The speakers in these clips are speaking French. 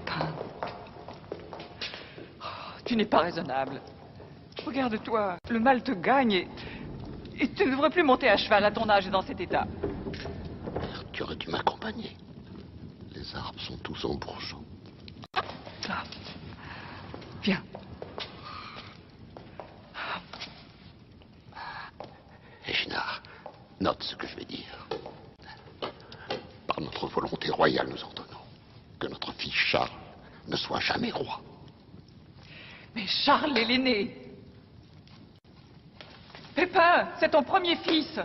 Pépin. Oh, tu n'es pas raisonnable. Regarde-toi, le mal te gagne et tu ne devrais plus monter à cheval à ton âge et dans cet état. Tu aurais dû m'accompagner. Les arbres sont tous en bourgeon. Ah. Viens. Echinard, note ce que je vais dire. Par notre volonté royale, nous ordonnons que notre fils Charles ne soit jamais roi. Mais Charles est l'aîné. Pépin, c'est ton premier fils.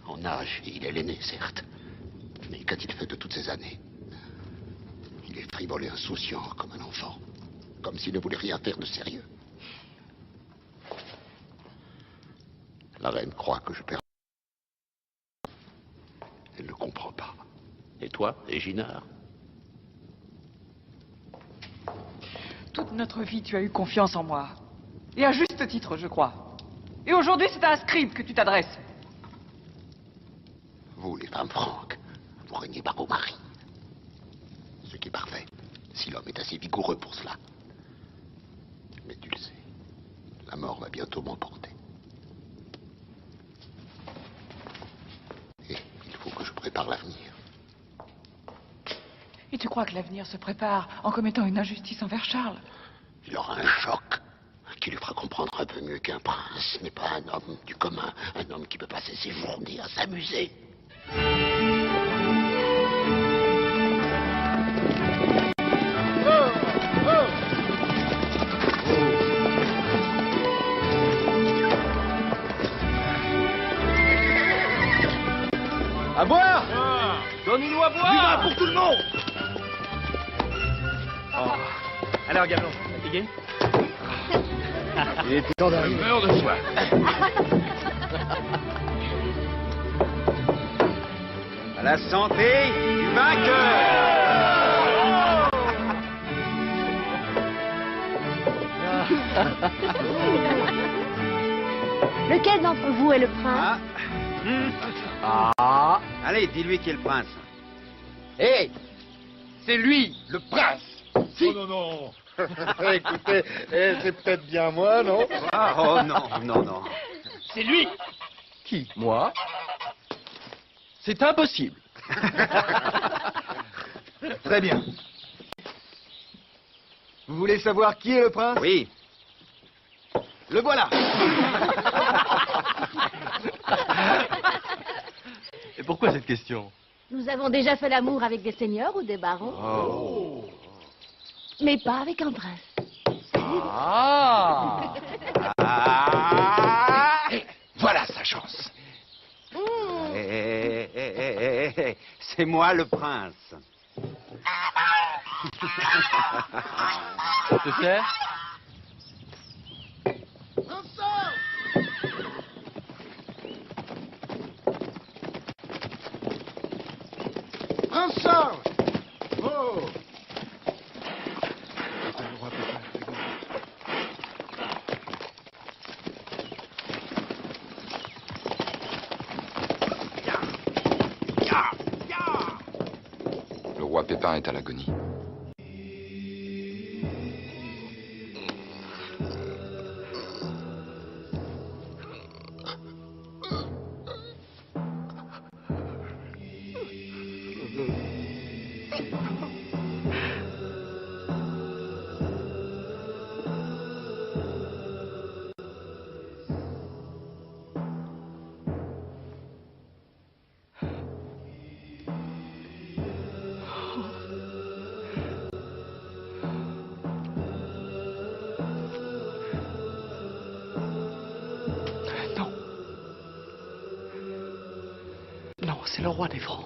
En âge, il est l'aîné, certes. Mais qu'a-t-il fait de toutes ces années? Il est frivole et insouciant comme un enfant. Comme s'il ne voulait rien faire de sérieux. La reine croit que je perds. Elle ne comprend pas. Et toi, Echinard? Toute notre vie, tu as eu confiance en moi. Et à juste titre, je crois. Et aujourd'hui, c'est à un scribe que tu t'adresses. Vous, les femmes franques, vous régnez par vos maris. Ce qui est parfait, si l'homme est assez vigoureux pour cela. Mais tu le sais, la mort va bientôt m'emporter. Et il faut que je prépare l'avenir. Et tu crois que l'avenir se prépare en commettant une injustice envers Charles? Il aura un choc qui lui fera comprendre un peu mieux qu'un prince n'est pas un homme du commun, un homme qui peut passer ses journées à s'amuser. À boire. Donnez-nous à boire. Du vin pour tout le monde. Oh. Alors, Gamelon, fatigué? Il est temps d'arriver. Je meurs de soif. À la santé du vainqueur. Lequel d'entre vous est le prince? Allez, dis-lui qui est le prince. Hé, c'est lui, le prince. Si. Oh non, non. Écoutez, c'est peut-être bien moi, non? Ah, oh non, non, non. C'est lui. Qui? Moi? C'est impossible. Très bien. Vous voulez savoir qui est le prince? Oui. Le voilà. Et pourquoi cette question? Nous avons déjà fait l'amour avec des seigneurs ou des barons. Oh. Mais pas avec un prince. Ah. Voilà sa chance. C'est moi le prince. Je te sers? Prince Charles. Oh. Le roi Pépin est à l'agonie. Non. Non, c'est le roi des Francs.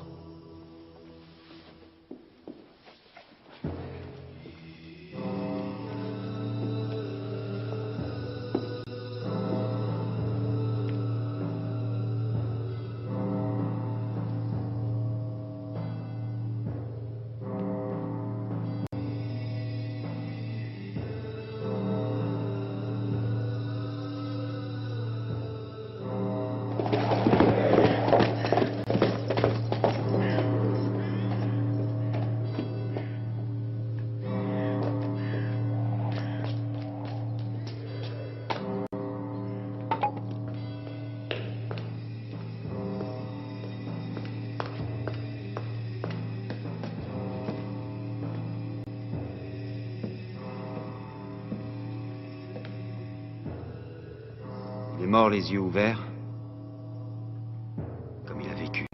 est mort les yeux ouverts, comme il a vécu.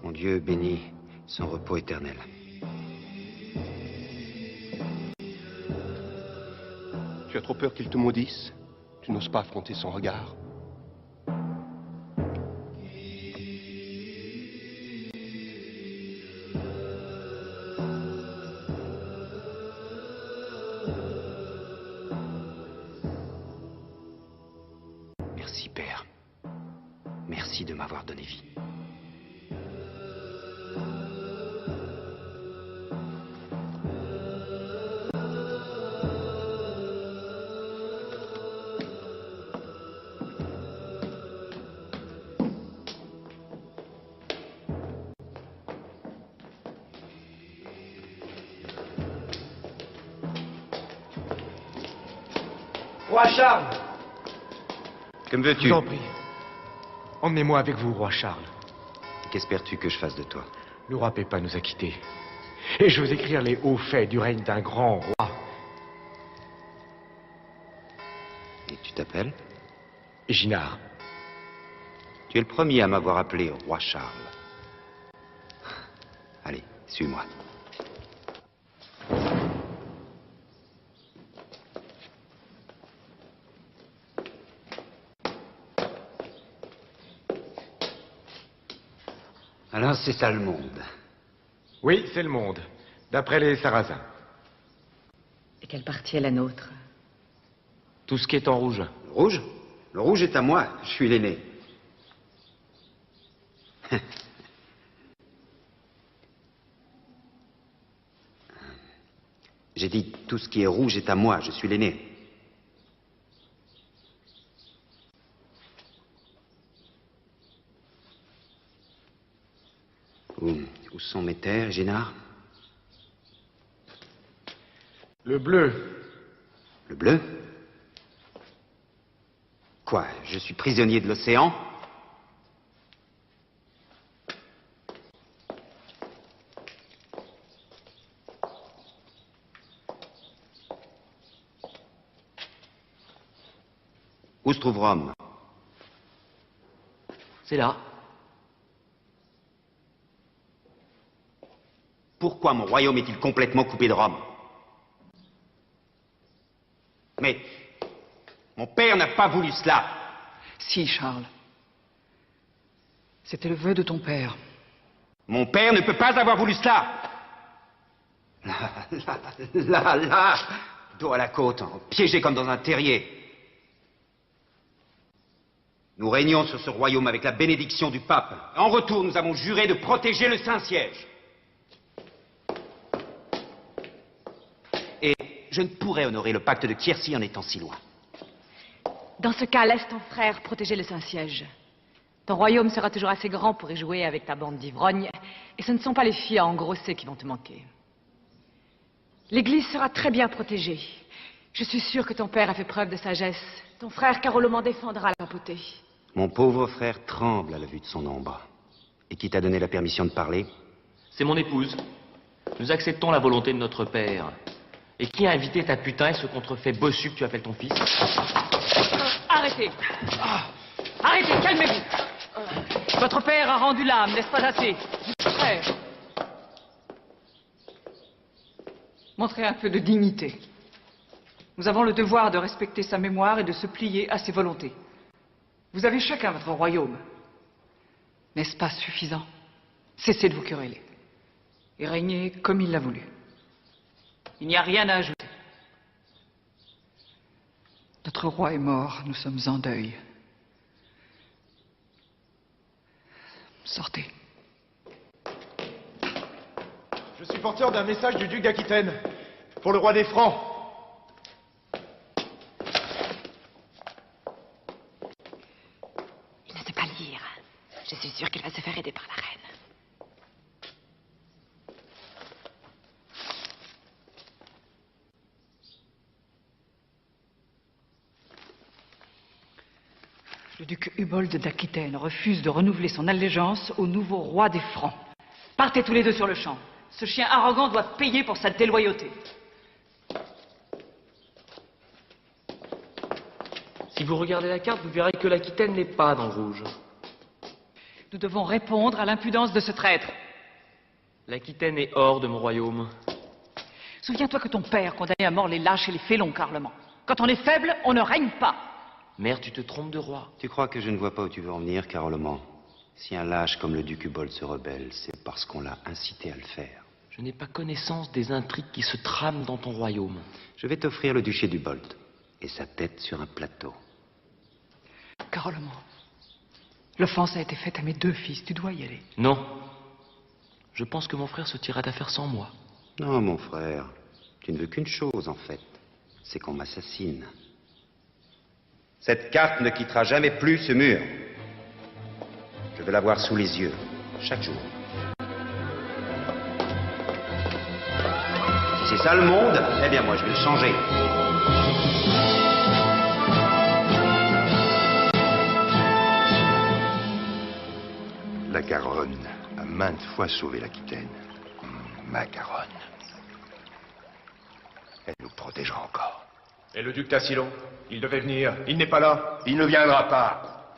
Mon Dieu bénit son repos éternel. Tu as trop peur qu'il te maudisse? Tu n'oses pas affronter son regard? Merci, Père. Merci de m'avoir donné vie. Roi Charles! Que me Je veux-tu? vous en prie. Emmenez-moi avec vous, roi Charles. Qu'espères-tu que je fasse de toi? Le roi Pépin nous a quittés. Et je veux écrire les hauts faits du règne d'un grand roi. Et tu t'appelles? Ginard. Tu es le premier à m'avoir appelé roi Charles. Allez, suis-moi. Alors, c'est ça le monde. Oui, c'est le monde, d'après les Sarrasins. Et quelle partie est la nôtre? Tout ce qui est en rouge. Le rouge? Le rouge est à moi, je suis l'aîné. J'ai dit, tout ce qui est rouge est à moi, je suis l'aîné. Où sont mes terres, Génard? Le bleu. Le bleu? Quoi, je suis prisonnier de l'océan? Où se trouve Rome? C'est là. Pourquoi mon royaume est-il complètement coupé de Rome? Mais mon père n'a pas voulu cela. Si, Charles. C'était le vœu de ton père. Mon père ne peut pas avoir voulu cela. Là, dos à la côte, piégé comme dans un terrier. Nous régnons sur ce royaume avec la bénédiction du pape. En retour, nous avons juré de protéger le Saint-Siège. Et je ne pourrais honorer le pacte de Quercy en étant si loin. Dans ce cas, laisse ton frère protéger le Saint-Siège. Ton royaume sera toujours assez grand pour y jouer avec ta bande d'ivrognes, et ce ne sont pas les filles à engrosser qui vont te manquer. L'Église sera très bien protégée. Je suis sûre que ton père a fait preuve de sagesse. Ton frère Caroloman défendra la papauté. Mon pauvre frère tremble à la vue de son ombre. Et qui t'a donné la permission de parler? C'est mon épouse. Nous acceptons la volonté de notre père. Et qui a invité ta putain et ce contrefait bossu que tu appelles ton fils? Arrêtez! Arrêtez, calmez-vous! Votre père a rendu l'âme, n'est-ce pas assez? Votre frère. Montrez un peu de dignité. Nous avons le devoir de respecter sa mémoire et de se plier à ses volontés. Vous avez chacun votre royaume. N'est-ce pas suffisant? Cessez de vous quereller. Et régnez comme il l'a voulu. Il n'y a rien à ajouter. Notre roi est mort, nous sommes en deuil. Sortez. Je suis porteur d'un message du duc d'Aquitaine pour le roi des Francs. Il ne sait pas lire. Je suis sûre qu'il va se faire aider par la reine. Le duc Hubold d'Aquitaine refuse de renouveler son allégeance au nouveau roi des Francs. Partez tous les deux sur le champ. Ce chien arrogant doit payer pour sa déloyauté. Si vous regardez la carte, vous verrez que l'Aquitaine n'est pas dans le rouge. Nous devons répondre à l'impudence de ce traître. L'Aquitaine est hors de mon royaume. Souviens-toi que ton père condamnait à mort les lâches et les félons, Carloman. Quand on est faible, on ne règne pas. Mère, tu te trompes de roi. Tu crois que je ne vois pas où tu veux en venir, Carloman? Si un lâche comme le duc Hubold se rebelle, c'est parce qu'on l'a incité à le faire. Je n'ai pas connaissance des intrigues qui se trament dans ton royaume. Je vais t'offrir le duché d'Hubold et sa tête sur un plateau. Carloman, l'offense a été faite à mes deux fils, tu dois y aller. Non. Je pense que mon frère se tirera d'affaire sans moi. Non, mon frère, tu ne veux qu'une chose, en fait. C'est qu'on m'assassine. Cette carte ne quittera jamais plus ce mur. Je veux la voir sous les yeux, chaque jour. Si c'est ça le monde, eh bien moi je vais le changer. La Garonne a maintes fois sauvé l'Aquitaine. Ma Garonne. Elle nous protégera encore. Et le duc Tassillon? Il devait venir. Il n'est pas là. Il ne viendra pas.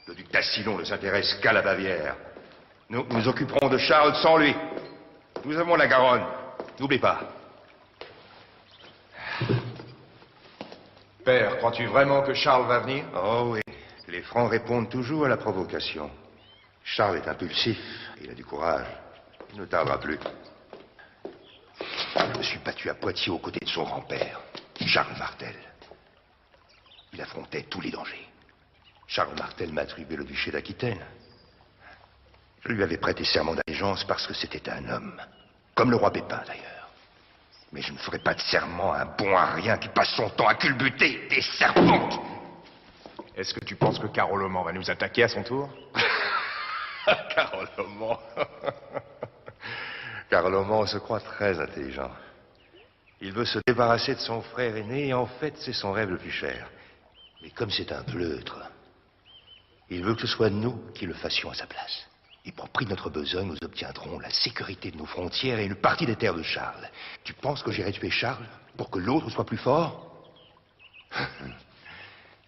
Le duc Tassillon ne s'intéresse qu'à la Bavière. Nous nous occuperons de Charles sans lui. Nous avons la Garonne. N'oublie pas. Père, crois-tu vraiment que Charles va venir? Oh oui. Les Francs répondent toujours à la provocation. Charles est impulsif. Il a du courage. Il ne tardera plus. Je me suis battu à Poitiers aux côtés de son grand-père, Charles Martel. Il affrontait tous les dangers. Charles Martel m'a attribué le duché d'Aquitaine. Je lui avais prêté serment d'allégeance parce que c'était un homme. Comme le roi Pépin, d'ailleurs. Mais je ne ferai pas de serment à un bon à rien qui passe son temps à culbuter des serpents. Est-ce que tu penses que Carloman va nous attaquer à son tour? Carloman. Carloman se croit très intelligent. Il veut se débarrasser de son frère aîné et en fait, c'est son rêve le plus cher. Mais comme c'est un pleutre, il veut que ce soit nous qui le fassions à sa place. Et pour prix de notre besogne, nous obtiendrons la sécurité de nos frontières et une partie des terres de Charles. Tu penses que j'irai tuer Charles pour que l'autre soit plus fort?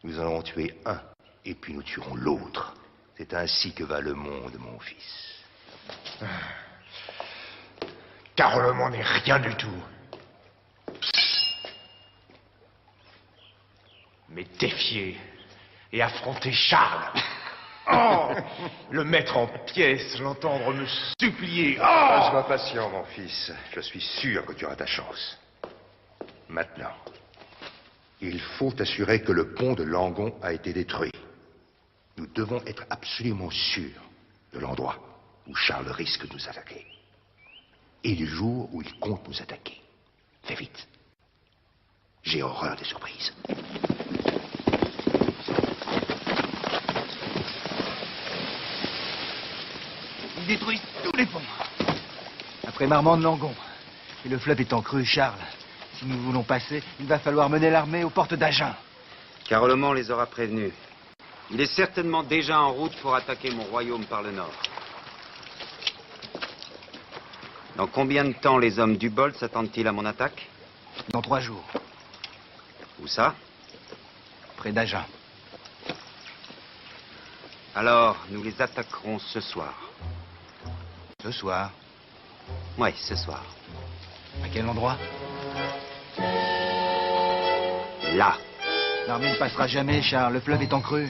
Nous en allons tuer un et puis nous tuerons l'autre. C'est ainsi que va le monde, mon fils. Carloman n'est rien du tout. Mais défier et affronter Charles. Oh, le mettre en pièces, l'entendre me supplier. Oh, sois patient, mon fils. Je suis sûr que tu auras ta chance. Maintenant, il faut assurer que le pont de Langon a été détruit. Nous devons être absolument sûrs de l'endroit où Charles risque de nous attaquer. Et du jour où il compte nous attaquer. Fais vite. J'ai horreur des surprises. Ils détruisent tous les ponts. Après Marmande-Langon. Et le fleuve étant creux, Charles, si nous voulons passer, il va falloir mener l'armée aux portes d'Agen. Carloman les aura prévenus. Il est certainement déjà en route pour attaquer mon royaume par le nord. Dans combien de temps les hommes d'Hubold s'attendent-ils à mon attaque? Dans 3 jours. Où ça? Près d'Agen. Alors, nous les attaquerons ce soir. Ce soir? Oui, ce soir. À quel endroit? Là. L'armée ne passera jamais, Charles. Le fleuve est en creux.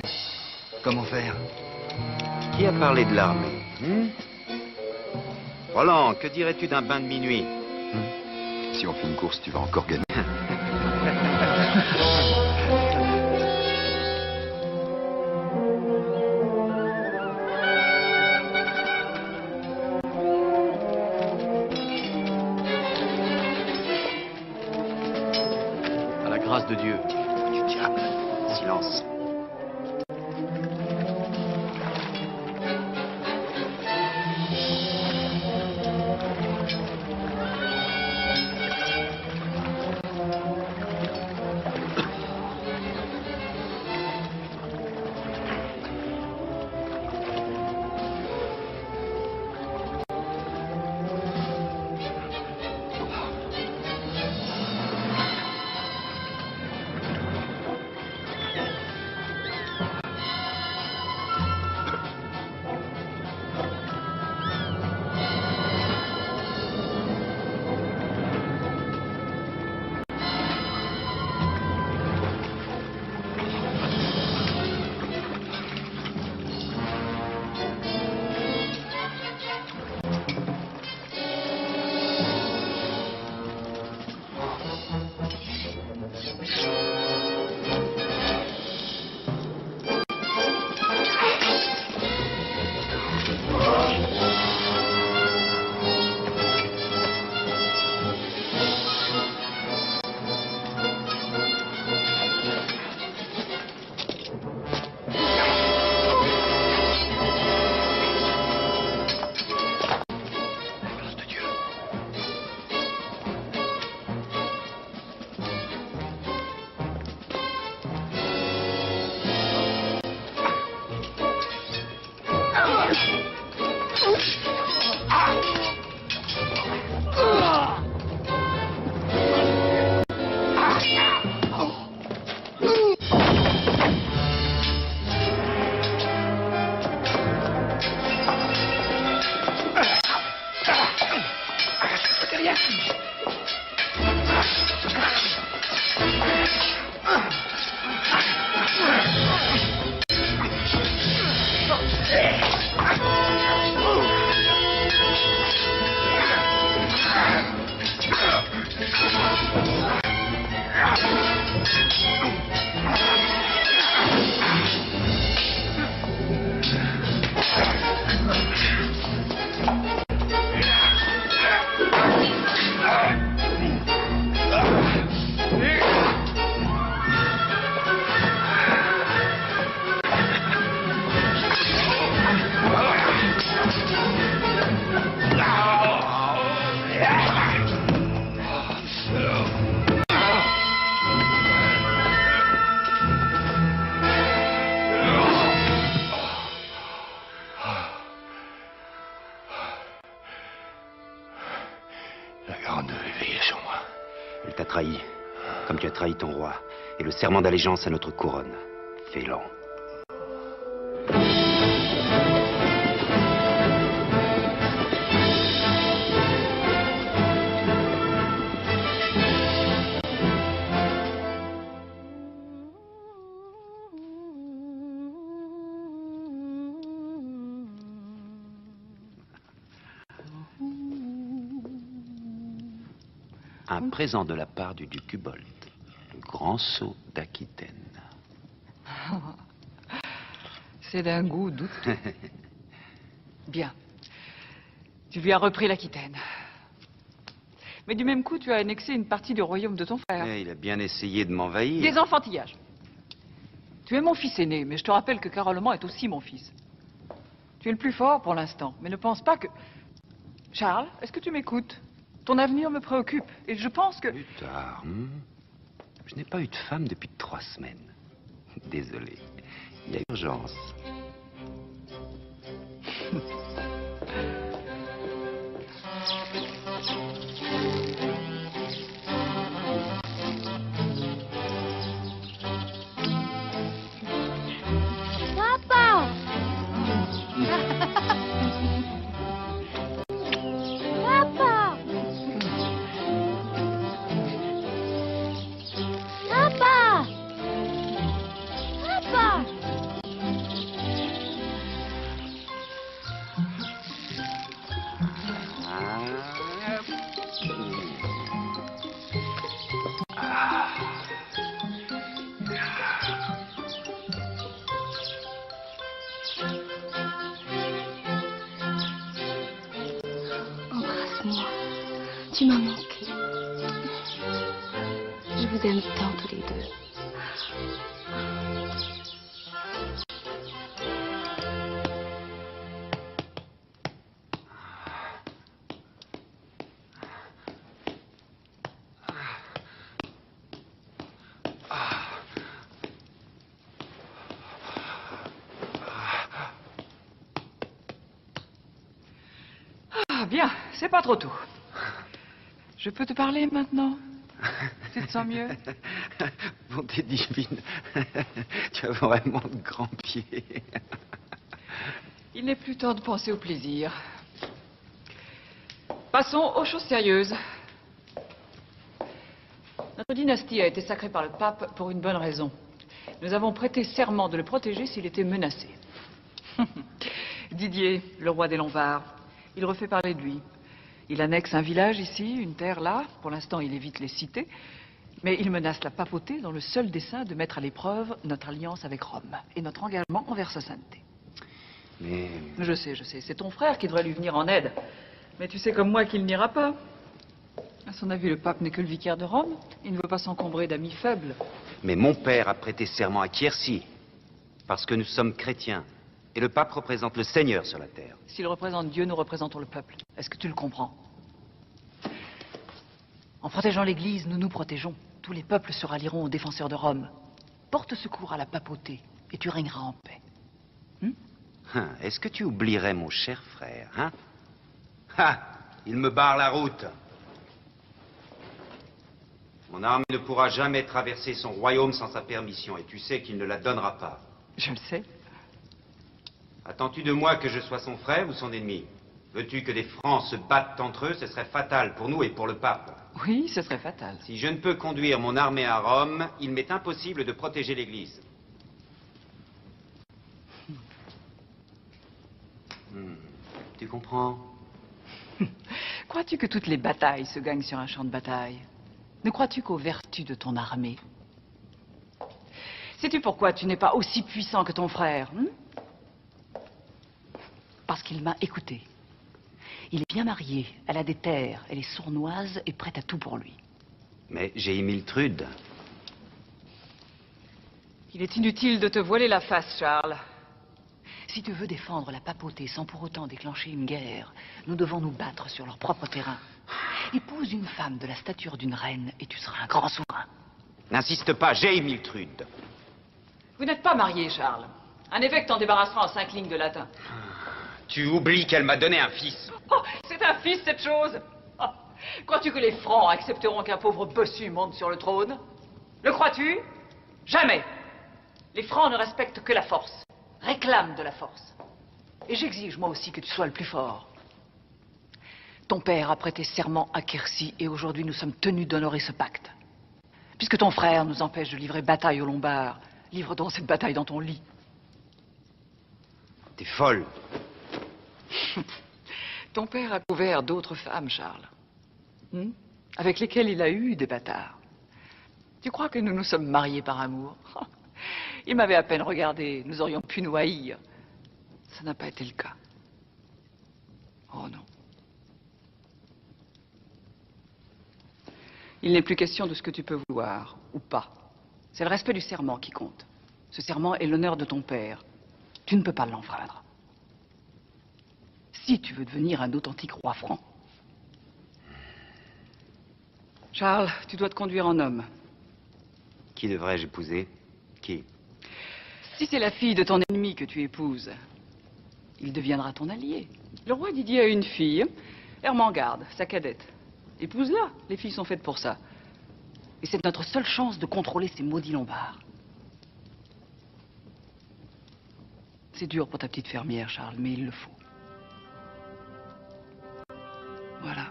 Comment faire? Qui a parlé de l'armée? Roland, que dirais-tu d'un bain de minuit? Si on fait une course, tu vas encore gagner. À la grâce de Dieu. Du diable. Silence. trahi. Comme tu as trahi ton roi. Et le serment d'allégeance à notre couronne. Fais-le. Un présent de la part du duc Ubold, le grand sceau d'Aquitaine. C'est d'un goût douteux. Bien. Tu lui as repris l'Aquitaine. Mais du même coup, tu as annexé une partie du royaume de ton frère. Eh, il a bien essayé de m'envahir. Des enfantillages. Tu es mon fils aîné, mais je te rappelle que Carolman est aussi mon fils. Tu es le plus fort pour l'instant, mais ne pense pas que... Charles, est-ce que tu m'écoutes? Ton avenir me préoccupe, et je pense que... Plus tard, Je n'ai pas eu de femme depuis 3 semaines. Désolé. Il y a urgence. Papa! Papa! Papa! Papa! Embrasse-moi. Tu m'as manqué. Je vous aime tant tous les deux. Ah, bien, c'est pas trop tôt. Je peux te parler maintenant? Tu te sens mieux? Bonté divine. Tu as vraiment de grands pieds. Il n'est plus temps de penser au plaisir. Passons aux choses sérieuses. Notre dynastie a été sacrée par le pape pour une bonne raison. Nous avons prêté serment de le protéger s'il était menacé. Didier, le roi des Lombards, il refait parler de lui. Il annexe un village ici, une terre là. Pour l'instant, il évite les cités. Mais il menace la papauté dans le seul dessein de mettre à l'épreuve notre alliance avec Rome et notre engagement envers sa sainteté. Mais... Je sais, c'est ton frère qui devrait lui venir en aide. Mais tu sais comme moi qu'il n'ira pas. À son avis, le pape n'est que le vicaire de Rome. Il ne veut pas s'encombrer d'amis faibles. Mais mon père a prêté serment à Quercy, parce que nous sommes chrétiens. Et le pape représente le Seigneur sur la terre. S'il représente Dieu, nous représentons le peuple. Est-ce que tu le comprends? En protégeant l'Église, nous nous protégeons. Tous les peuples se rallieront aux défenseurs de Rome. Porte secours à la papauté, et tu régneras en paix. Est-ce que tu oublierais mon cher frère, hein? Ah, il me barre la route. Mon armée ne pourra jamais traverser son royaume sans sa permission, et tu sais qu'il ne la donnera pas. Je le sais. Attends-tu de moi que je sois son frère ou son ennemi? Veux-tu que des Francs se battent entre eux? Ce serait fatal pour nous et pour le pape. Oui, ce serait fatal. Si je ne peux conduire mon armée à Rome, il m'est impossible de protéger l'Église. Tu comprends? Crois-tu que toutes les batailles se gagnent sur un champ de bataille? Ne crois-tu qu'aux vertus de ton armée? Sais-tu pourquoi tu n'es pas aussi puissant que ton frère? Parce qu'il m'a écouté. Il est bien marié, elle a des terres, elle est sournoise et prête à tout pour lui. Mais j'ai Imiltrude. Il est inutile de te voiler la face, Charles. Si tu veux défendre la papauté sans pour autant déclencher une guerre, nous devons nous battre sur leur propre terrain. Épouse une femme de la stature d'une reine et tu seras un grand souverain. N'insiste pas, j'ai Imiltrude. Vous n'êtes pas marié, Charles. Un évêque t'en débarrassera en 5 lignes de latin. Tu oublies qu'elle m'a donné un fils. Oh, c'est un fils, cette chose. Oh, Crois-tu que les Francs accepteront qu'un pauvre bossu monte sur le trône? Le crois-tu? Jamais. Les Francs ne respectent que la force, réclament de la force. Et j'exige moi aussi que tu sois le plus fort. Ton père a prêté serment à Quercy et aujourd'hui nous sommes tenus d'honorer ce pacte. Puisque ton frère nous empêche de livrer bataille aux Lombards, livre donc cette bataille dans ton lit. T'es folle. Ton père a couvert d'autres femmes, Charles. Avec lesquelles il a eu des bâtards. Tu crois que nous nous sommes mariés par amour? Il m'avait à peine regardé, nous aurions pu nous haïr. Ça n'a pas été le cas. Oh non. Il n'est plus question de ce que tu peux vouloir, ou pas. C'est le respect du serment qui compte. Ce serment est l'honneur de ton père. Tu ne peux pas l'enfreindre. Si tu veux devenir un authentique roi franc. Charles, tu dois te conduire en homme. Qui devrais-je épouser? Qui? Si c'est la fille de ton ennemi que tu épouses, il deviendra ton allié. Le roi Didier a une fille, Ermengarde, sa cadette. Épouse-la, les filles sont faites pour ça. Et c'est notre seule chance de contrôler ces maudits Lombards. C'est dur pour ta petite fermière, Charles, mais il le faut. Voilà.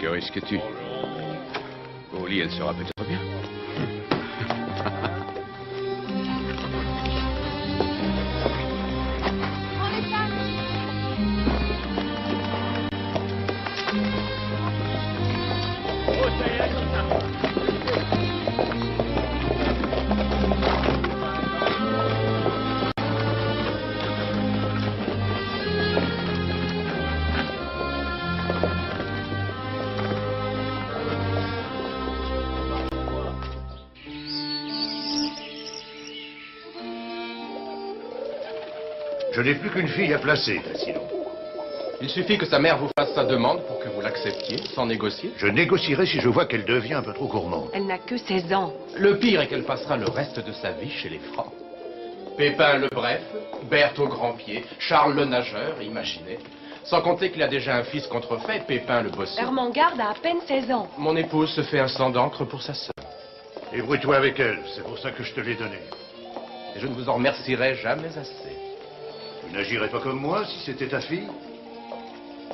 Que risques-tu? Au lit, elle sera peut-être bien. Je n'ai plus qu'une fille à placer, Tassilo. Il suffit que sa mère vous fasse sa demande pour que vous l'acceptiez, sans négocier. Je négocierai si je vois qu'elle devient un peu trop gourmande. Elle n'a que 16 ans. Le pire est qu'elle passera le reste de sa vie chez les Francs. Pépin le Bref, Berthe au grand pied, Charles le nageur, imaginez. Sans compter qu'il a déjà un fils contrefait, Pépin le bossu. Ermengarde a à peine 16 ans. Mon épouse se fait un sang d'encre pour sa sœur. Débrouille-toi avec elle, c'est pour ça que je te l'ai donnée. Et je ne vous en remercierai jamais assez. Tu n'agirais pas comme moi si c'était ta fille?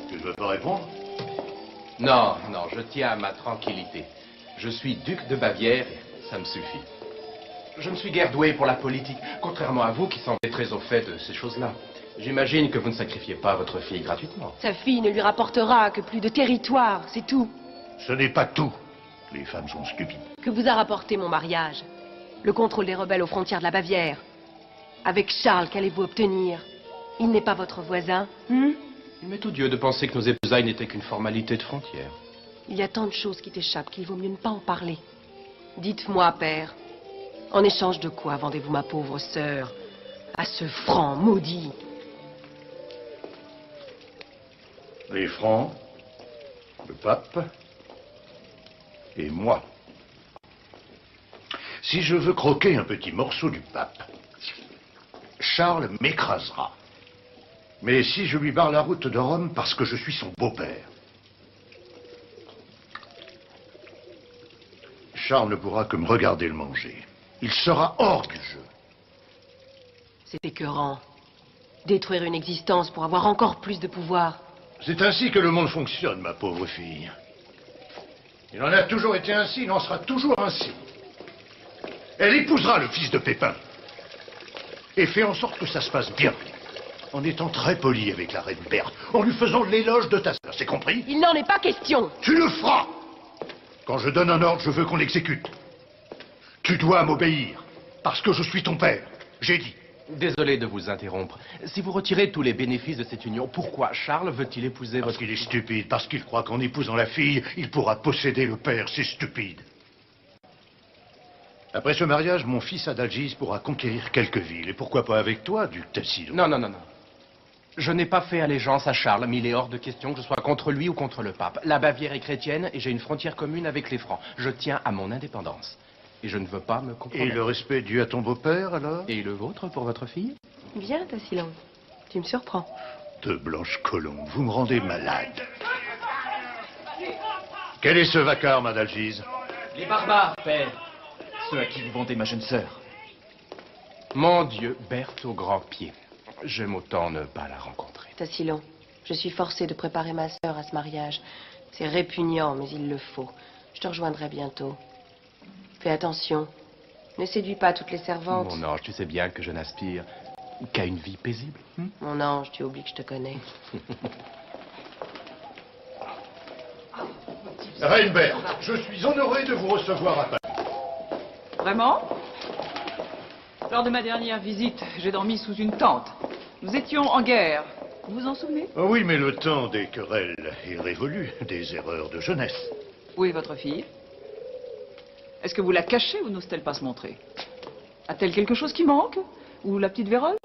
Tu ne veux pas répondre? Non, non, je tiens à ma tranquillité. Je suis duc de Bavière et ça me suffit. Je ne suis guère doué pour la politique, contrairement à vous qui semblez très au fait de ces choses-là. J'imagine que vous ne sacrifiez pas votre fille gratuitement. Sa fille ne lui rapportera que plus de territoire, c'est tout. Ce n'est pas tout. Les femmes sont stupides. Que vous a rapporté mon mariage? Le contrôle des rebelles aux frontières de la Bavière. Avec Charles, qu'allez-vous obtenir? Il n'est pas votre voisin, Il m'est odieux de penser que nos épousailles n'étaient qu'une formalité de frontière. Il y a tant de choses qui t'échappent qu'il vaut mieux ne pas en parler. Dites-moi, père, en échange de quoi vendez-vous ma pauvre sœur à ce franc maudit? Les Francs, le pape et moi. Si je veux croquer un petit morceau du pape, Charles m'écrasera. Mais si je lui barre la route de Rome parce que je suis son beau-père, Charles ne pourra que me regarder le manger. Il sera hors du jeu. C'est écœurant. Détruire une existence pour avoir encore plus de pouvoir. C'est ainsi que le monde fonctionne, ma pauvre fille. Il en a toujours été ainsi, il en sera toujours ainsi. Elle épousera le fils de Pépin. Et fait en sorte que ça se passe bien. En étant très poli avec la reine Berthe. En lui faisant l'éloge de ta sœur, c'est compris? Il n'en est pas question. Tu le feras! Quand je donne un ordre, je veux qu'on l'exécute. Tu dois m'obéir. Parce que je suis ton père. J'ai dit. Désolé de vous interrompre. Si vous retirez tous les bénéfices de cette union, pourquoi Charles veut-il épouser votre... Parce qu'il est stupide. Parce qu'il croit qu'en épousant la fille, il pourra posséder le père. C'est stupide. Après ce mariage, mon fils Adalgise pourra conquérir quelques villes. Et pourquoi pas avec toi, duc Tassilo? Non, non, non, non. Je n'ai pas fait allégeance à Charles, mais il est hors de question que je sois contre lui ou contre le pape. La Bavière est chrétienne et j'ai une frontière commune avec les Francs. Je tiens à mon indépendance. Et je ne veux pas me compromettre. Et le respect dû à ton beau-père, alors? Et le vôtre pour votre fille? Viens, Tassilo. Tu me surprends. De blanches colombes, vous me rendez malade. Quel est ce vacarme, Adalgise? Les barbares, père. Ceux à qui vous vendez ma jeune sœur. Mon Dieu, Berthe au grand pied. J'aime autant ne pas la rencontrer. Tassilo, je suis forcée de préparer ma sœur à ce mariage. C'est répugnant, mais il le faut. Je te rejoindrai bientôt. Fais attention. Ne séduis pas toutes les servantes. Mon ange, tu sais bien que je n'aspire qu'à une vie paisible. Mon ange, tu oublies que je te connais. Reinbert, je suis honoré de vous recevoir à Paris. Vraiment? Lors de ma dernière visite, j'ai dormi sous une tente. Nous étions en guerre. Vous vous en souvenez? Oh oui, mais le temps des querelles est révolu, des erreurs de jeunesse. Où est votre fille? Est-ce que vous la cachez ou n'ose-t-elle pas se montrer? A-t-elle quelque chose qui manque? Ou la petite Vérole?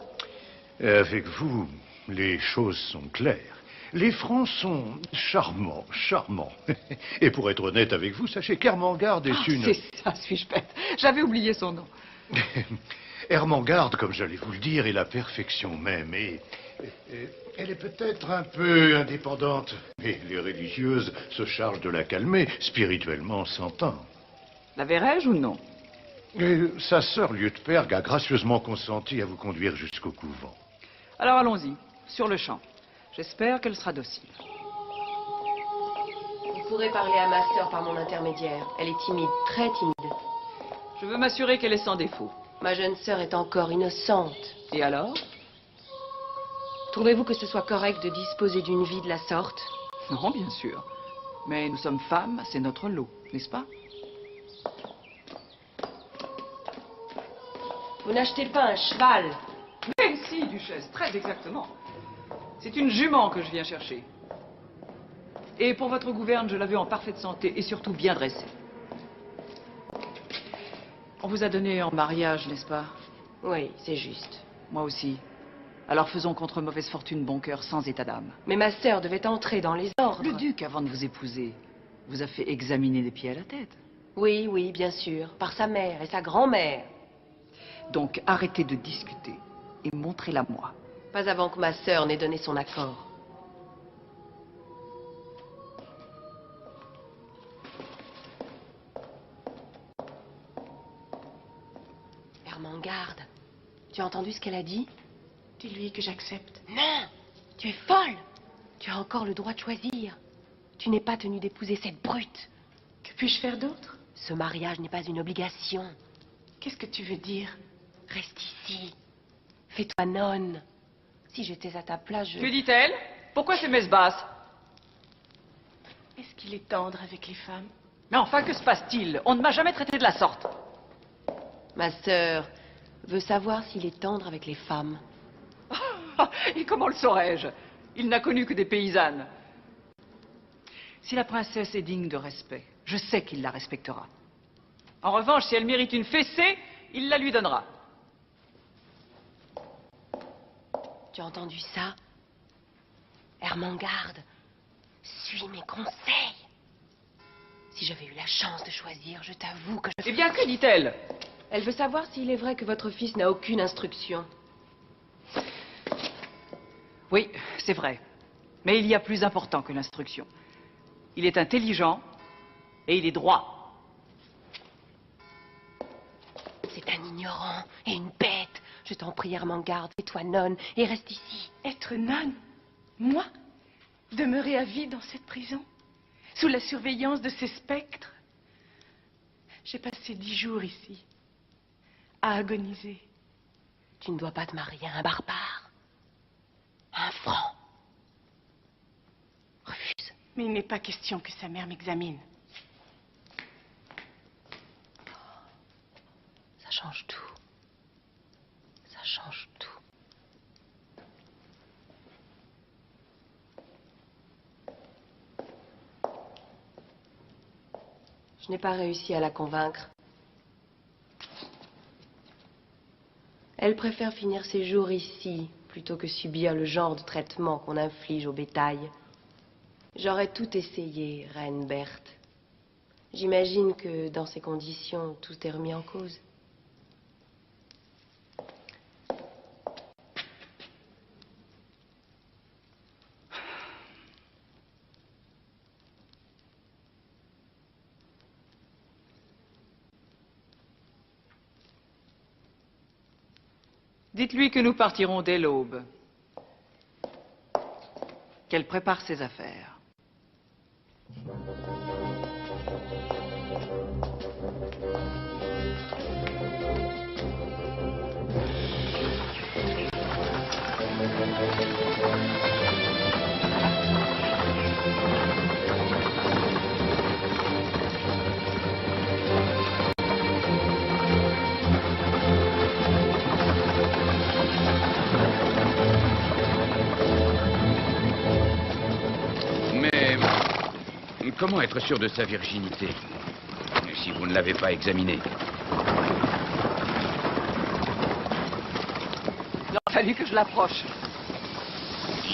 Avec vous, les choses sont claires. Les Francs sont charmants, charmants. Et pour être honnête avec vous, sachez qu'Hermengarde est une... C'est ça, suis-je bête. J'avais oublié son nom. Hermengarde, comme j'allais vous le dire, est la perfection même. Et elle est peut-être un peu indépendante. Mais les religieuses se chargent de la calmer, spirituellement s'entend. La verrai-je ou non? Et sa sœur Liutperg a gracieusement consenti à vous conduire jusqu'au couvent. Alors allons-y, sur le champ. J'espère qu'elle sera docile. Vous pourrez parler à ma sœur par mon intermédiaire. Elle est timide, très timide. Je veux m'assurer qu'elle est sans défaut. Ma jeune sœur est encore innocente. Et alors? Trouvez-vous que ce soit correct de disposer d'une vie de la sorte? Non, bien sûr. Mais nous sommes femmes, c'est notre lot, n'est-ce pas? Vous n'achetez pas un cheval? Mais si, duchesse, très exactement. C'est une jument que je viens chercher. Et pour votre gouverne, je la veux en parfaite santé et surtout bien dressée. On vous a donné en mariage, n'est-ce pas? Oui, c'est juste. Moi aussi. Alors faisons contre mauvaise fortune bon cœur, sans état d'âme. Mais ma sœur devait entrer dans les ordres. Le duc, avant de vous épouser, vous a fait examiner des pieds à la tête. Oui, oui, bien sûr. Par sa mère et sa grand-mère. Donc arrêtez de discuter et montrez-la-moi. Pas avant que ma sœur n'ait donné son accord. Hermengarde, tu as entendu ce qu'elle a dit? Dis-lui que j'accepte. Non! Tu es folle! Tu as encore le droit de choisir. Tu n'es pas tenue d'épouser cette brute. Que puis-je faire d'autre? Ce mariage n'est pas une obligation. Qu'est-ce que tu veux dire? Reste ici. Fais-toi nonne. Si j'étais à ta place, je... Que dit-elle? Pourquoi ces messes basses? Est-ce qu'il est tendre avec les femmes? Mais enfin, que se passe-t-il? On ne m'a jamais traité de la sorte. Ma sœur veut savoir s'il est tendre avec les femmes. Et comment le saurais-je? Il n'a connu que des paysannes. Si la princesse est digne de respect, je sais qu'il la respectera. En revanche, si elle mérite une fessée, il la lui donnera. Tu as entendu ça? Hermengarde, suis mes conseils. Si j'avais eu la chance de choisir, je t'avoue que je... Eh bien, que dit-elle? Elle veut savoir s'il est vrai que votre fils n'a aucune instruction. Oui, c'est vrai. Mais il y a plus important que l'instruction. Il est intelligent et il est droit. C'est un ignorant et une bête. Je t'en prie, Hermengarde, fais-toi nonne et reste ici. Être nonne? Moi? Demeurer à vie dans cette prison? Sous la surveillance de ces spectres? J'ai passé 10 jours ici, à agoniser. Tu ne dois pas te marier à un barbare. Un franc. Refuse. Mais il n'est pas question que sa mère m'examine. Ça change tout. Ça change tout. Je n'ai pas réussi à la convaincre. Elle préfère finir ses jours ici, plutôt que subir le genre de traitement qu'on inflige au bétail. J'aurais tout essayé, reine Berthe. J'imagine que dans ces conditions, tout est remis en cause. Dites-lui que nous partirons dès l'aube. Qu'elle prépare ses affaires. Comment être sûr de sa virginité, si vous ne l'avez pas examinée? Il a fallu que je l'approche.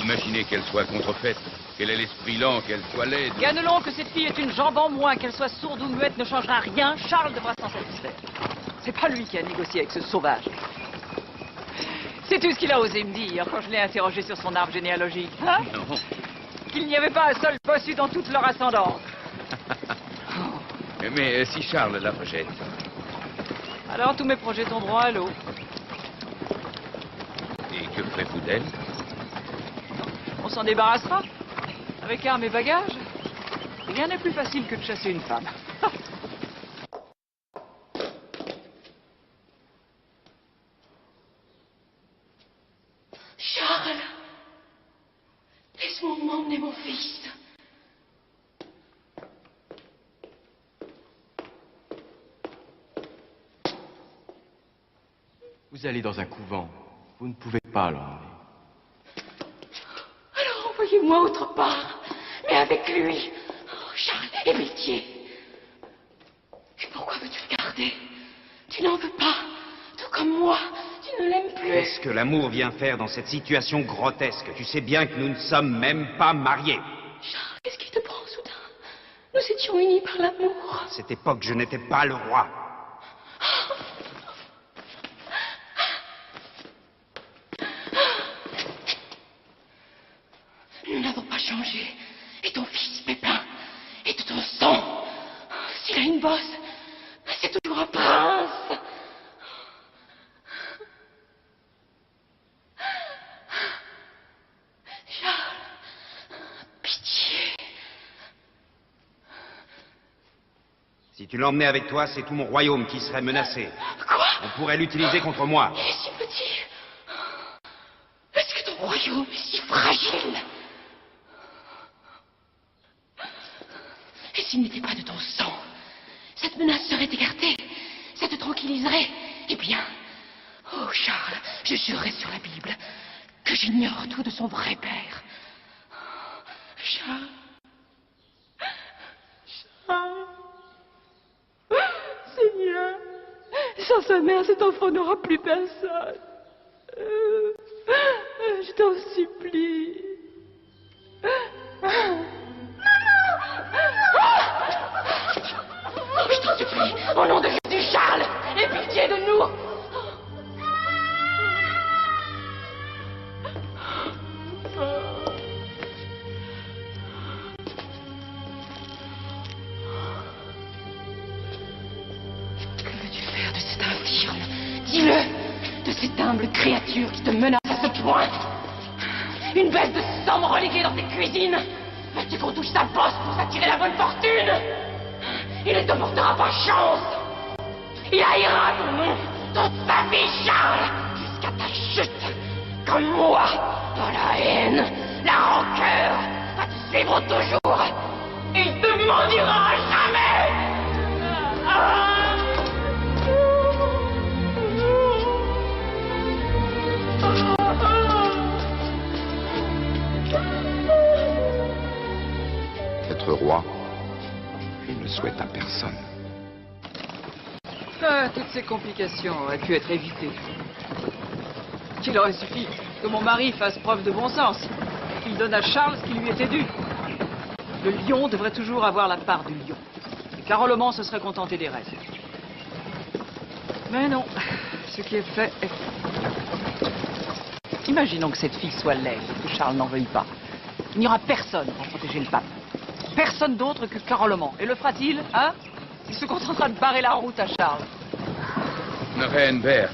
Imaginez qu'elle soit contrefaite, qu'elle ait l'esprit lent, qu'elle soit laide. Ganelon, que cette fille ait une jambe en moins, qu'elle soit sourde ou muette, ne changera rien. Charles devra s'en satisfaire. C'est pas lui qui a négocié avec ce sauvage. Sais-tu ce qu'il a osé me dire quand je l'ai interrogé sur son arbre généalogique, hein? Non. Qu'il n'y avait pas un seul bossu dans toute leur ascendance. Mais si Charles la rejette? Alors tous mes projets tomberont à l'eau. Et que ferez-vous d'elle? On s'en débarrassera. Avec armes et bagages. Rien n'est plus facile que de chasser une femme. Charles, laisse-moi m'emmener mon fils. Vous allez dans un couvent. Vous ne pouvez pas l'emmener. Alors envoyez-moi autre part, mais avec lui. Oh, Charles, aie pitié. Et pourquoi veux-tu le garder? Tu n'en veux pas, tout comme moi. Tu ne l'aimes plus. Qu'est-ce que l'amour vient faire dans cette situation grotesque? Tu sais bien que nous ne sommes même pas mariés. Charles, qu'est-ce qui te prend soudain? Nous étions unis par l'amour. À cette époque, je n'étais pas le roi. Nous n'avons pas changé. Et ton fils, Pépin, est de ton sang. S'il a une bosse, c'est toujours un prince. Charles, pitié. Si tu l'emmenais avec toi, c'est tout mon royaume qui serait menacé. Quoi? On pourrait l'utiliser contre moi. Il est si petit. Est-ce que ton royaume est si fragile? Et s'il n'était pas de ton sang, cette menace serait écartée. Ça te tranquilliserait. Eh bien, oh Charles, je jurerais sur la Bible que j'ignore tout de son vrai père. Charles. Charles. Seigneur, sans sa mère, cet enfant n'aura plus personne. Je t'en supplie. Je t'en supplie, au nom de Jésus, Charles, aie pitié de nous. Que veux-tu faire de cet infirme? Dis-le, de cette humble créature qui te menace à ce point. Une baisse de sang reléguée dans tes cuisines. Veux-tu qu'on touche sa bosse pour s'attirer la bonne fortune? Il ne te portera pas chance. Il haïra ton nom toute sa vie, Charles, jusqu'à ta chute. Comme moi, dans la haine, la rancœur, va te suivre toujours. Il te maudira à jamais. Être roi, je ne le souhaite à personne. Ah, toutes ces complications auraient pu être évitées. Il aurait suffi que mon mari fasse preuve de bon sens. Il donne à Charles ce qui lui était dû. Le lion devrait toujours avoir la part du lion. Et Carolman se serait contenté des restes. Mais non, ce qui est fait est fait. Imaginons que cette fille soit laide, que Charles n'en veuille pas. Il n'y aura personne pour protéger le pape. Personne d'autre que Carolman. Et le fera-t-il, hein? Il se contentera de barrer la route à Charles. Reine Berthe,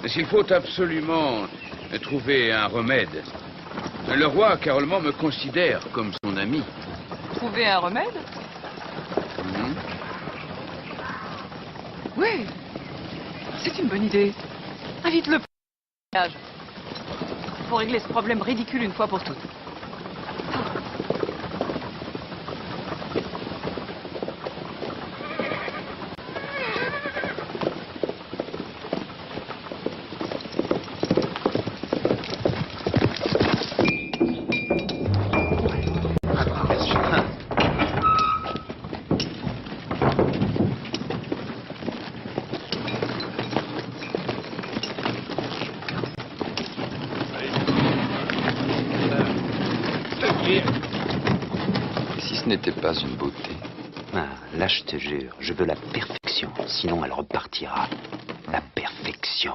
s'il faut absolument trouver un remède, le roi Carolman me considère comme son ami. Trouver un remède? Oui, c'est une bonne idée. Invite-le pour le mariage. Pour régler ce problème ridicule une fois pour toutes. Si ce n'était pas une beauté. Ah, là, je te jure, je veux la perfection. Sinon, elle repartira. La perfection.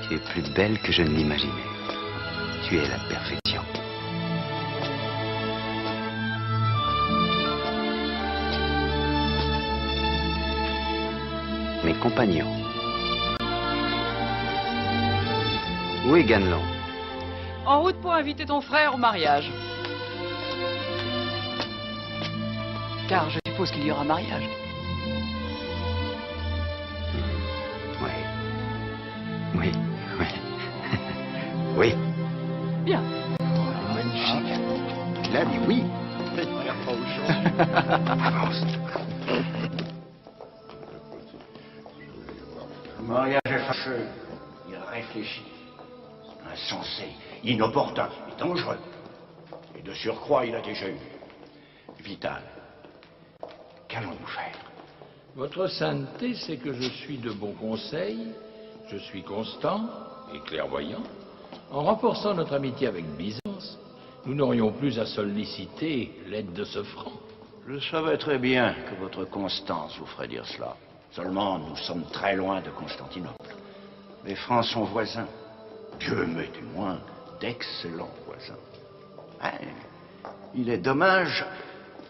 Tu es plus belle que je ne l'imaginais. Tu es la perfection. Mes compagnons. Où est Ganelon? En route pour inviter ton frère au mariage. Car je suppose qu'il y aura mariage. Oui. Oui. Bien. Magnifique. Il a dit oui. Avance. Le mariage est fâcheux. Il réfléchit. Insensé, inopportun et dangereux. Et de surcroît, il a déjà eu. Vital. Qu'allons-nous faire? Votre sainteté sait que je suis de bon conseil, je suis constant et clairvoyant. En renforçant notre amitié avec Byzance, nous n'aurions plus à solliciter l'aide de ce franc. Je savais très bien que votre constance vous ferait dire cela. Seulement, nous sommes très loin de Constantinople. Les Francs sont voisins. Dieu m'est témoin d'excellents voisins. Hein, il est dommage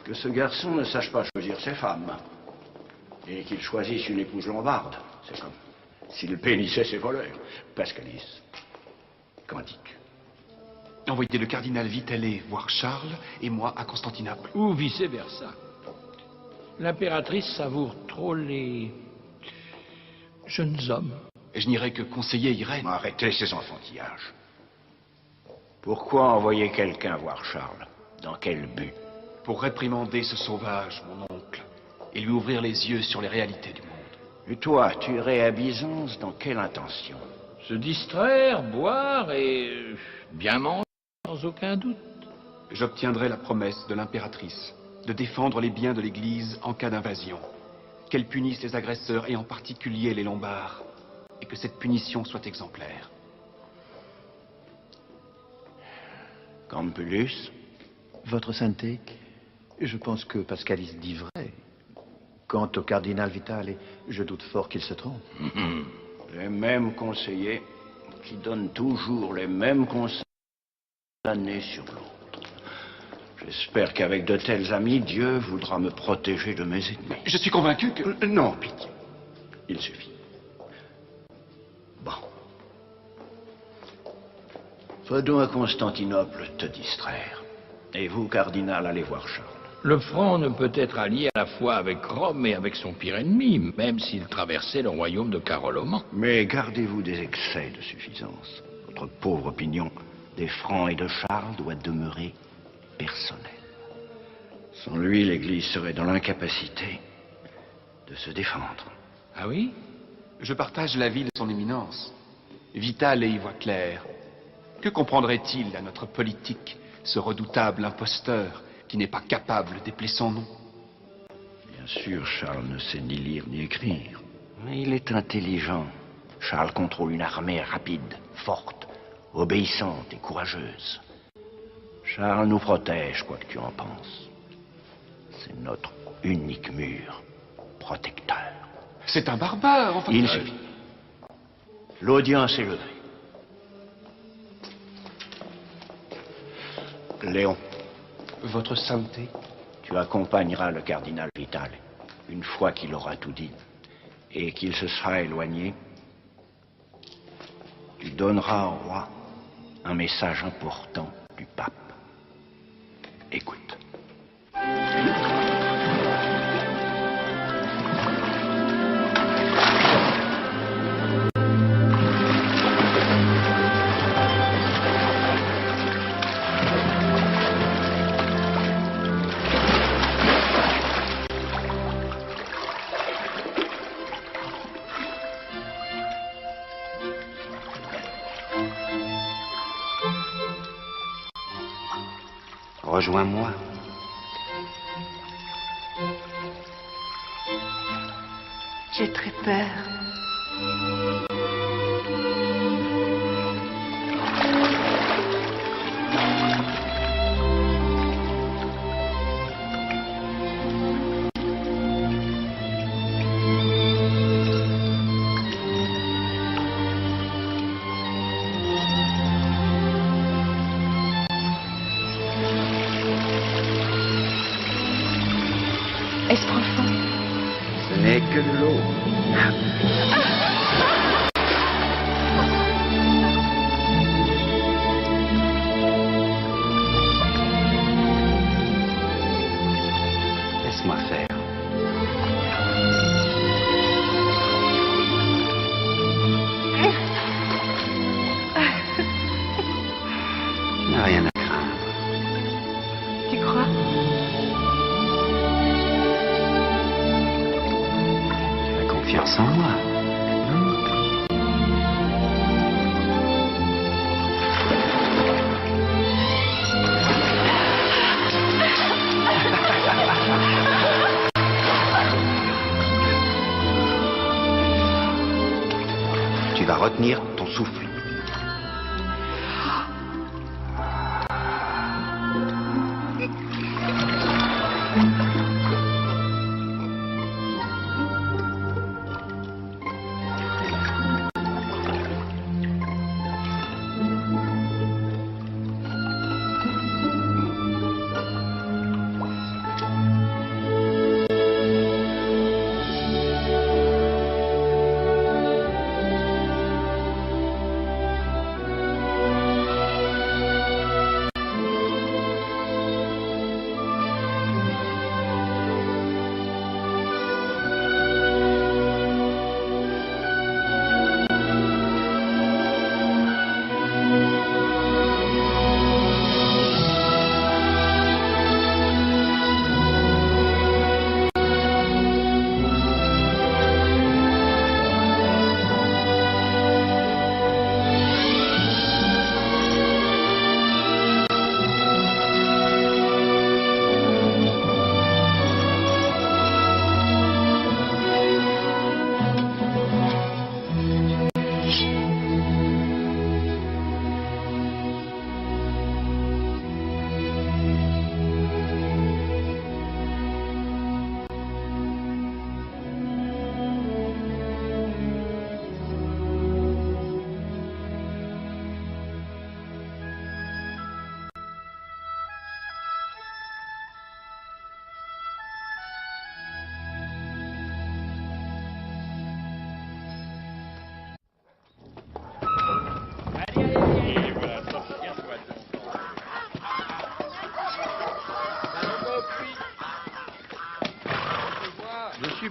que ce garçon ne sache pas choisir ses femmes. Et qu'il choisisse une épouse lombarde. C'est comme s'il bénissait ses voleurs. Pascalis, qu'en dis-tu? Envoyez le cardinal Vitellet voir Charles et moi à Constantinople. Ou vice-versa. L'impératrice savoure trop les jeunes hommes. Et je n'irai que conseiller Irène. Arrêtez ces enfantillages. Pourquoi envoyer quelqu'un voir Charles? Dans quel but? Pour réprimander ce sauvage, mon oncle, et lui ouvrir les yeux sur les réalités du monde. Et toi, tu irais à Byzance dans quelle intention? Se distraire, boire et bien manger, sans aucun doute. J'obtiendrai la promesse de l'impératrice de défendre les biens de l'Église en cas d'invasion, qu'elle punisse les agresseurs et en particulier les Lombards, et que cette punition soit exemplaire. Campulus? Votre Sainteté, je pense que Pascalis dit vrai. Quant au cardinal Vitale, je doute fort qu'il se trompe. Les mêmes conseillers qui donnent toujours les mêmes conseils l'année sur l'autre. J'espère qu'avec de tels amis, Dieu voudra me protéger de mes ennemis. Je suis convaincu que... Non, pitié. Il suffit. Bon. Va donc à Constantinople te distraire. Et vous, cardinal, allez voir Charles. Le front ne peut être allié à la fois avec Rome et avec son pire ennemi, même s'il traversait le royaume de Caroloman. Mais gardez-vous des excès de suffisance. Votre pauvre opinion des Francs et de Charles doit demeurer personnelle. Sans lui, l'Église serait dans l'incapacité de se défendre. Ah oui? Je partage l'avis de son éminence. Vitale y voit clair. Que comprendrait-il à notre politique, ce redoutable imposteur qui n'est pas capable d'épeler son nom? Bien sûr, Charles ne sait ni lire ni écrire. Mais il est intelligent. Charles contrôle une armée rapide, forte, obéissante et courageuse. Charles nous protège, quoi que tu en penses. C'est notre unique mur protecteur. C'est un barbare, enfin... Il suffit. L'audience est levée. Léon. Votre Sainteté. Tu accompagneras le cardinal Vitale, une fois qu'il aura tout dit, et qu'il se sera éloigné. Tu donneras au roi un message important du pape. Écoute. Rejoins-moi. J'ai très peur. Est-ce profond? Ce n'est que de l'eau. Laisse-moi faire. Tu n'as rien à craindre. Tu crois? Confiance en moi. Tu vas retenir ton souffle.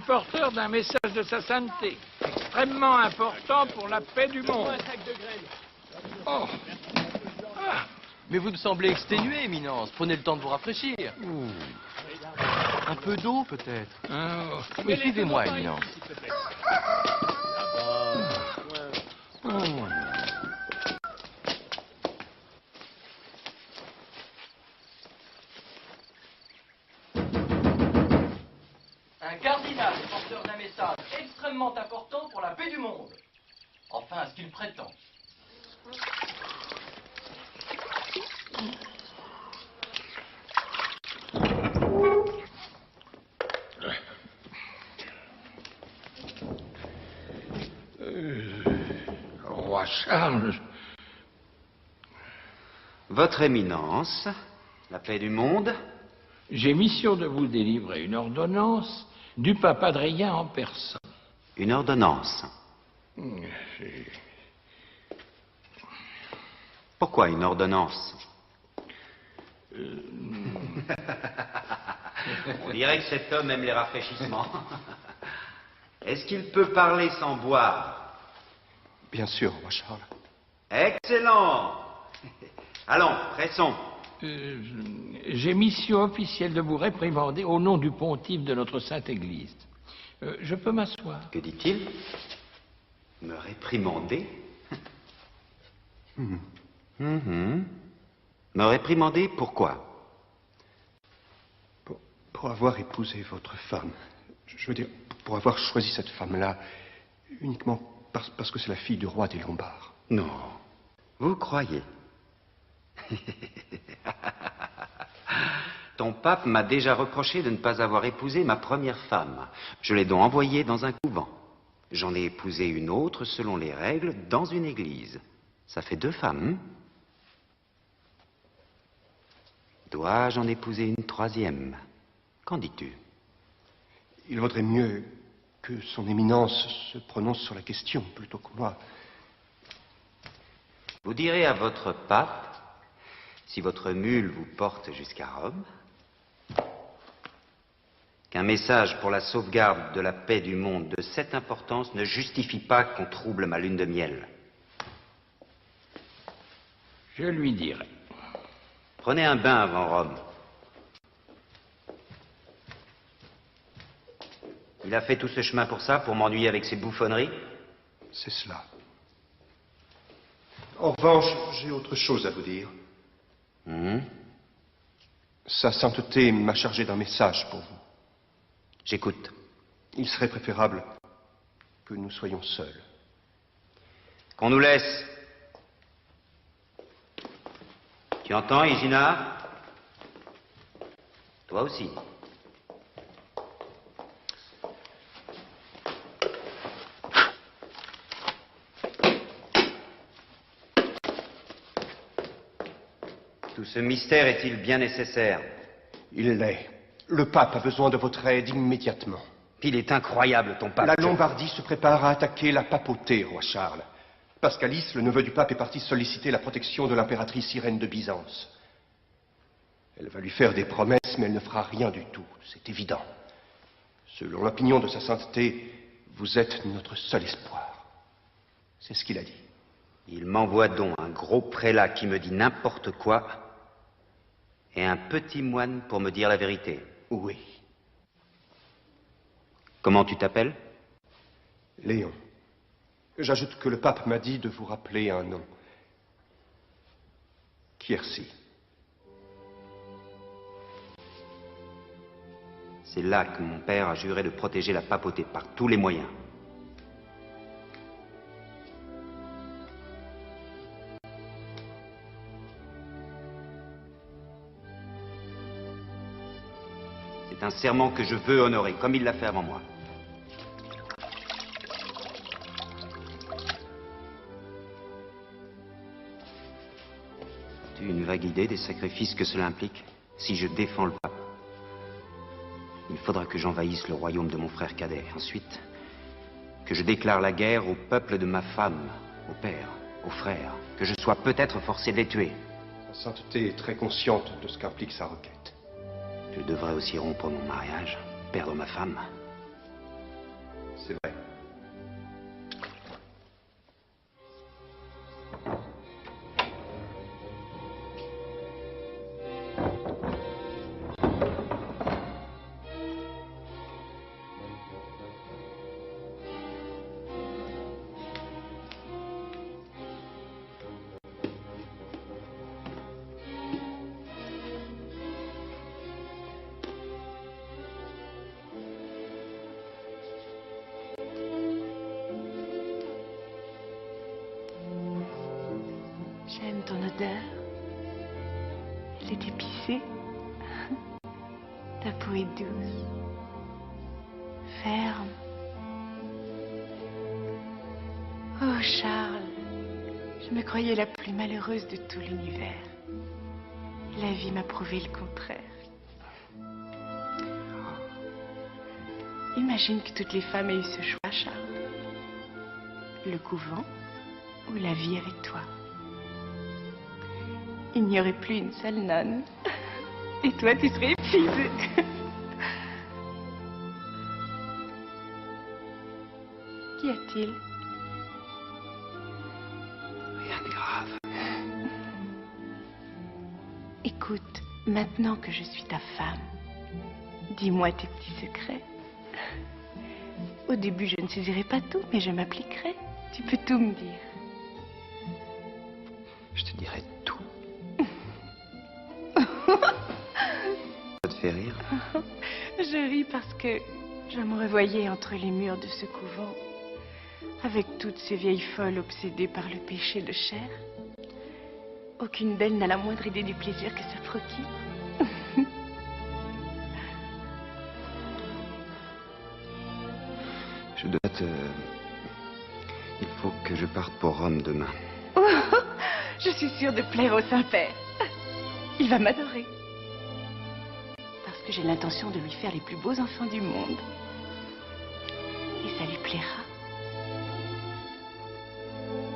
porteur d'un message de sa sainteté, extrêmement important pour la paix du monde. Oh. Ah. Mais vous me semblez exténué, Éminence. Prenez le temps de vous rafraîchir. Un peu d'eau, peut-être. Oui, suivez-moi, Éminence. Un cardinal est porteur d'un message extrêmement important pour la paix du monde. Enfin, à ce qu'il prétend. Roi Charles. Votre Éminence, la paix du monde. J'ai mission de vous délivrer une ordonnance du pape Adrien en personne. Une ordonnance? Pourquoi une ordonnance? On dirait que cet homme aime les rafraîchissements. Est-ce qu'il peut parler sans boire? Bien sûr, roi Charles. Excellent. Allons, pressons. J'ai mission officielle de vous réprimander au nom du pontife de notre Sainte Église. Je peux m'asseoir? Que dit-il? Me réprimander? Me réprimander, pourquoi? Pour avoir épousé votre femme. Je veux dire, pour avoir choisi cette femme-là uniquement parce que c'est la fille du roi des Lombards. Non. Vous croyez? Ton pape m'a déjà reproché de ne pas avoir épousé ma première femme. Je l'ai donc envoyée dans un couvent. J'en ai épousé une autre, selon les règles, dans une église. Ça fait 2 femmes. Dois-je en épouser une 3e? Qu'en dis-tu? Il vaudrait mieux que son éminence se prononce sur la question plutôt que moi. Vous direz à votre pape, si votre mule vous porte jusqu'à Rome, qu'un message pour la sauvegarde de la paix du monde de cette importance ne justifie pas qu'on trouble ma lune de miel. Je lui dirai. Prenez un bain avant Rome. Il a fait tout ce chemin pour ça, pour m'ennuyer avec ses bouffonneries? C'est cela. En revanche, j'ai autre chose à vous dire. Sa sainteté m'a chargé d'un message pour vous. J'écoute. Il serait préférable que nous soyons seuls. Qu'on nous laisse. Tu entends, Hygina? Toi aussi. Tout ce mystère est-il bien nécessaire? Il l'est. Le pape a besoin de votre aide immédiatement. Il est incroyable, ton pape. La Lombardie se prépare à attaquer la papauté, roi Charles. Pascalis, le neveu du pape, est parti solliciter la protection de l'impératrice Irène de Byzance. Elle va lui faire des promesses, mais elle ne fera rien du tout, c'est évident. Selon l'opinion de sa sainteté, vous êtes notre seul espoir. C'est ce qu'il a dit. Il m'envoie donc un gros prélat qui me dit n'importe quoi et un petit moine pour me dire la vérité. Oui. Comment tu t'appelles? Léon. J'ajoute que le pape m'a dit de vous rappeler un nom. Quercy. C'est là que mon père a juré de protéger la papauté par tous les moyens. C'est un serment que je veux honorer, comme il l'a fait avant moi. As-tu une vague idée des sacrifices que cela implique? Si je défends le pape, il faudra que j'envahisse le royaume de mon frère cadet. Ensuite, que je déclare la guerre au peuple de ma femme, au père, aux frères, que je sois peut-être forcé de les tuer. Sa sainteté est très consciente de ce qu'implique sa requête. Je devrais aussi rompre mon mariage, perdre ma femme. c'est vrai. J'aime ton odeur. Elle est épicée. Ta peau est douce. Ferme. Oh, Charles, je me croyais la plus malheureuse de tout l'univers. La vie m'a prouvé le contraire. Imagine que toutes les femmes aient eu ce choix, Charles. Le couvent ou la vie avec toi. Il n'y aurait plus une seule nonne. Et toi, tu serais épuisée. Qu'y a-t-il? Rien de grave. Écoute, maintenant que je suis ta femme, dis-moi tes petits secrets. Au début, je ne saisirai pas tout, mais je m'appliquerai. Tu peux tout me dire. Je te dirai tout. Ça te fait rire? Je ris parce que je me revoyais entre les murs de ce couvent, avec toutes ces vieilles folles obsédées par le péché de chair. Aucune d'elles n'a la moindre idée du plaisir que ça procure. Je dois te... Il faut que je parte pour Rome demain. Je suis sûre de plaire au Saint-Père. Il va m'adorer. Parce que j'ai l'intention de lui faire les plus beaux enfants du monde. Et ça lui plaira.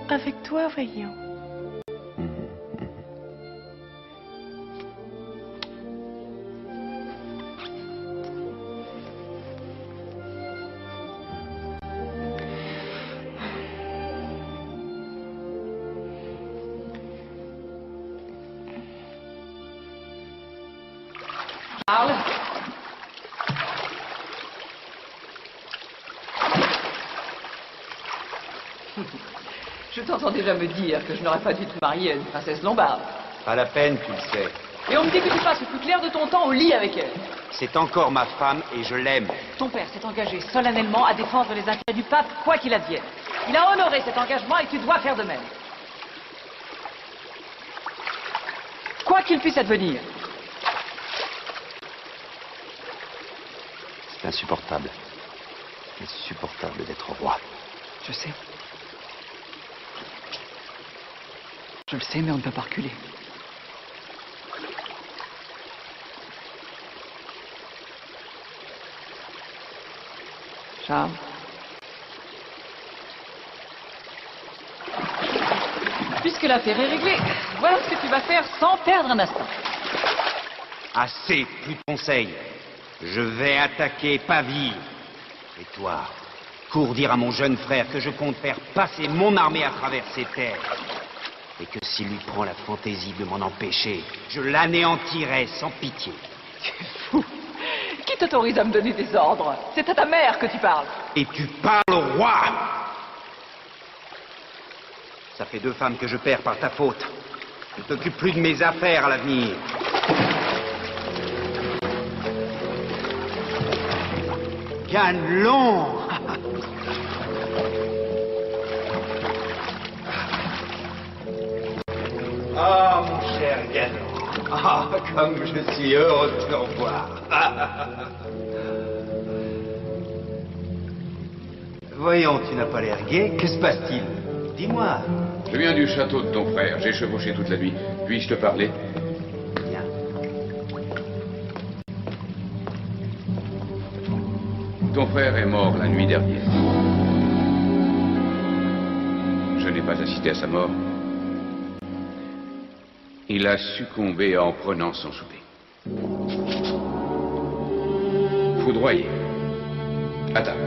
Avec toi, voyons. Charles. Je t'entends déjà me dire que je n'aurais pas dû te marier à une princesse lombarde. Pas la peine, tu le sais. Et on me dit que tu passes le plus clair de ton temps au lit avec elle. C'est encore ma femme et je l'aime. Ton père s'est engagé solennellement à défendre les intérêts du pape, quoi qu'il advienne. Il a honoré cet engagement et tu dois faire de même. Quoi qu'il puisse advenir. C'est insupportable. Insupportable d'être roi. Je sais. Je le sais, mais on ne peut pas reculer. Charles. Puisque l'affaire est réglée, voilà ce que tu vas faire sans perdre un instant. Assez, plus de conseils. Je vais attaquer Pavie. Et toi, cours dire à mon jeune frère que je compte faire passer mon armée à travers ses terres. Et que s'il lui prend la fantaisie de m'en empêcher, je l'anéantirai sans pitié. Tu es fou. Qui t'autorise à me donner des ordres? C'est à ta mère que tu parles. Et tu parles au roi. Ça fait 2 femmes que je perds par ta faute. Ne t'occupe plus de mes affaires à l'avenir. Ganelon. Ah, mon cher Ganelon. Ah, comme je suis heureux de te revoir. Voyons, tu n'as pas l'air gai. Que se passe-t-il? Dis-moi. Je viens du château de ton frère. J'ai chevauché toute la nuit. Puis-je te parler? Bien. Ton frère est mort la nuit dernière. Je n'ai pas assisté à sa mort. Il a succombé en prenant son souper. Foudroyé. À table.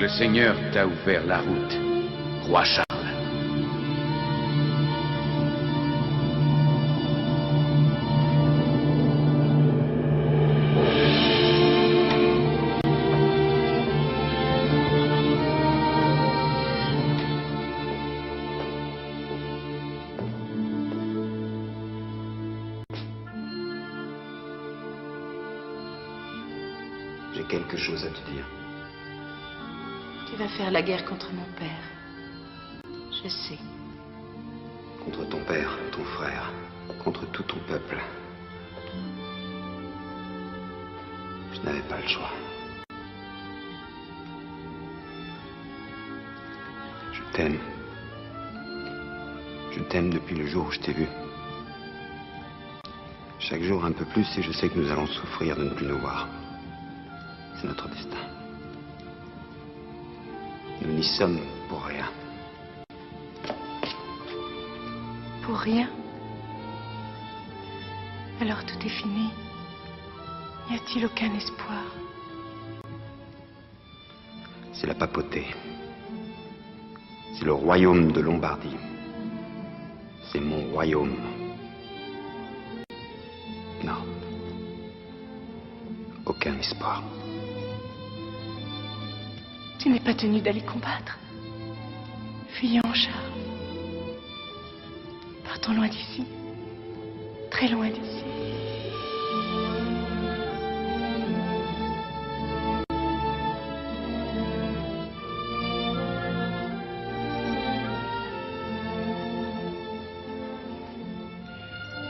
Le Seigneur t'a ouvert la route, roi Charles. J'ai quelque chose à te dire. Tu vas faire la guerre contre mon père. Je sais. Contre ton père, ton frère, contre tout ton peuple. Je n'avais pas le choix. Je t'aime. Je t'aime depuis le jour où je t'ai vu. Chaque jour un peu plus et je sais que nous allons souffrir de ne plus nous voir. C'est notre destin. Nous n'y sommes pour rien. Pour rien? Alors tout est fini. Y a-t-il aucun espoir? C'est la papauté. C'est le royaume de Lombardie. C'est mon royaume. Non. Aucun espoir. Tu n'es pas tenu d'aller combattre. Fuyons, Charles. Partons loin d'ici. Très loin d'ici.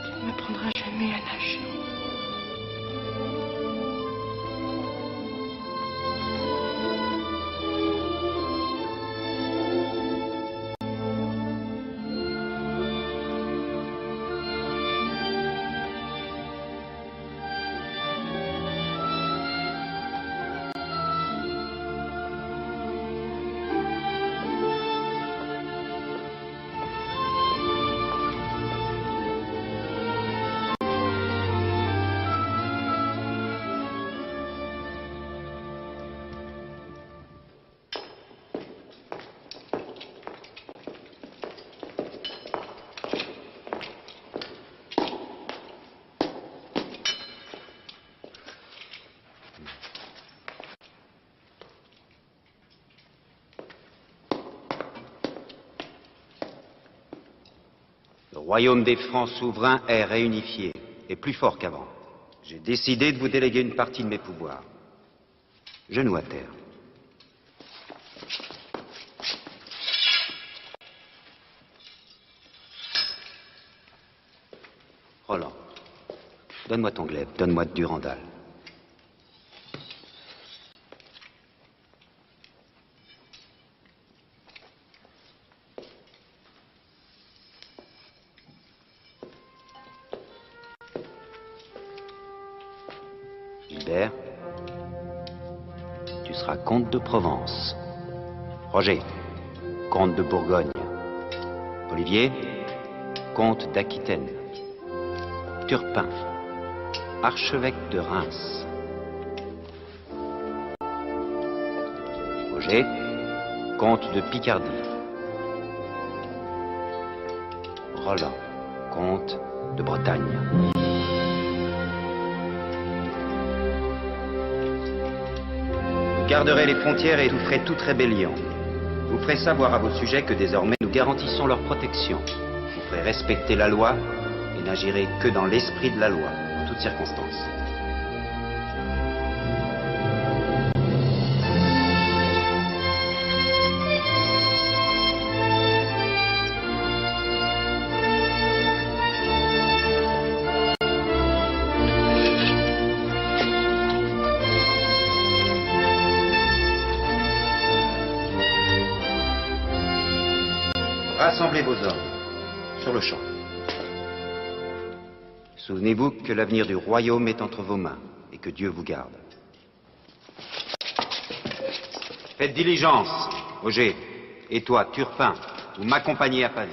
Tu ne m'apprendras jamais à nager. Le royaume des Francs souverains est réunifié et plus fort qu'avant. J'ai décidé de vous déléguer une partie de mes pouvoirs. Genoux à terre. Roland, donne-moi ton glaive, donne-moi de Durandal. Gilbert, tu seras comte de Provence. Roger, comte de Bourgogne. Olivier, comte d'Aquitaine. Turpin, archevêque de Reims. Roger, comte de Picardie. Roland, comte de Bretagne. Vous garderez les frontières et étoufferez toute rébellion. Vous ferez savoir à vos sujets que désormais nous garantissons leur protection. Vous ferez respecter la loi et n'agirez que dans l'esprit de la loi, en toutes circonstances. Rassemblez vos hommes sur le champ. Souvenez-vous que l'avenir du royaume est entre vos mains et que Dieu vous garde. Faites diligence, Roger, et toi, Turpin, vous m'accompagnez à Pavie.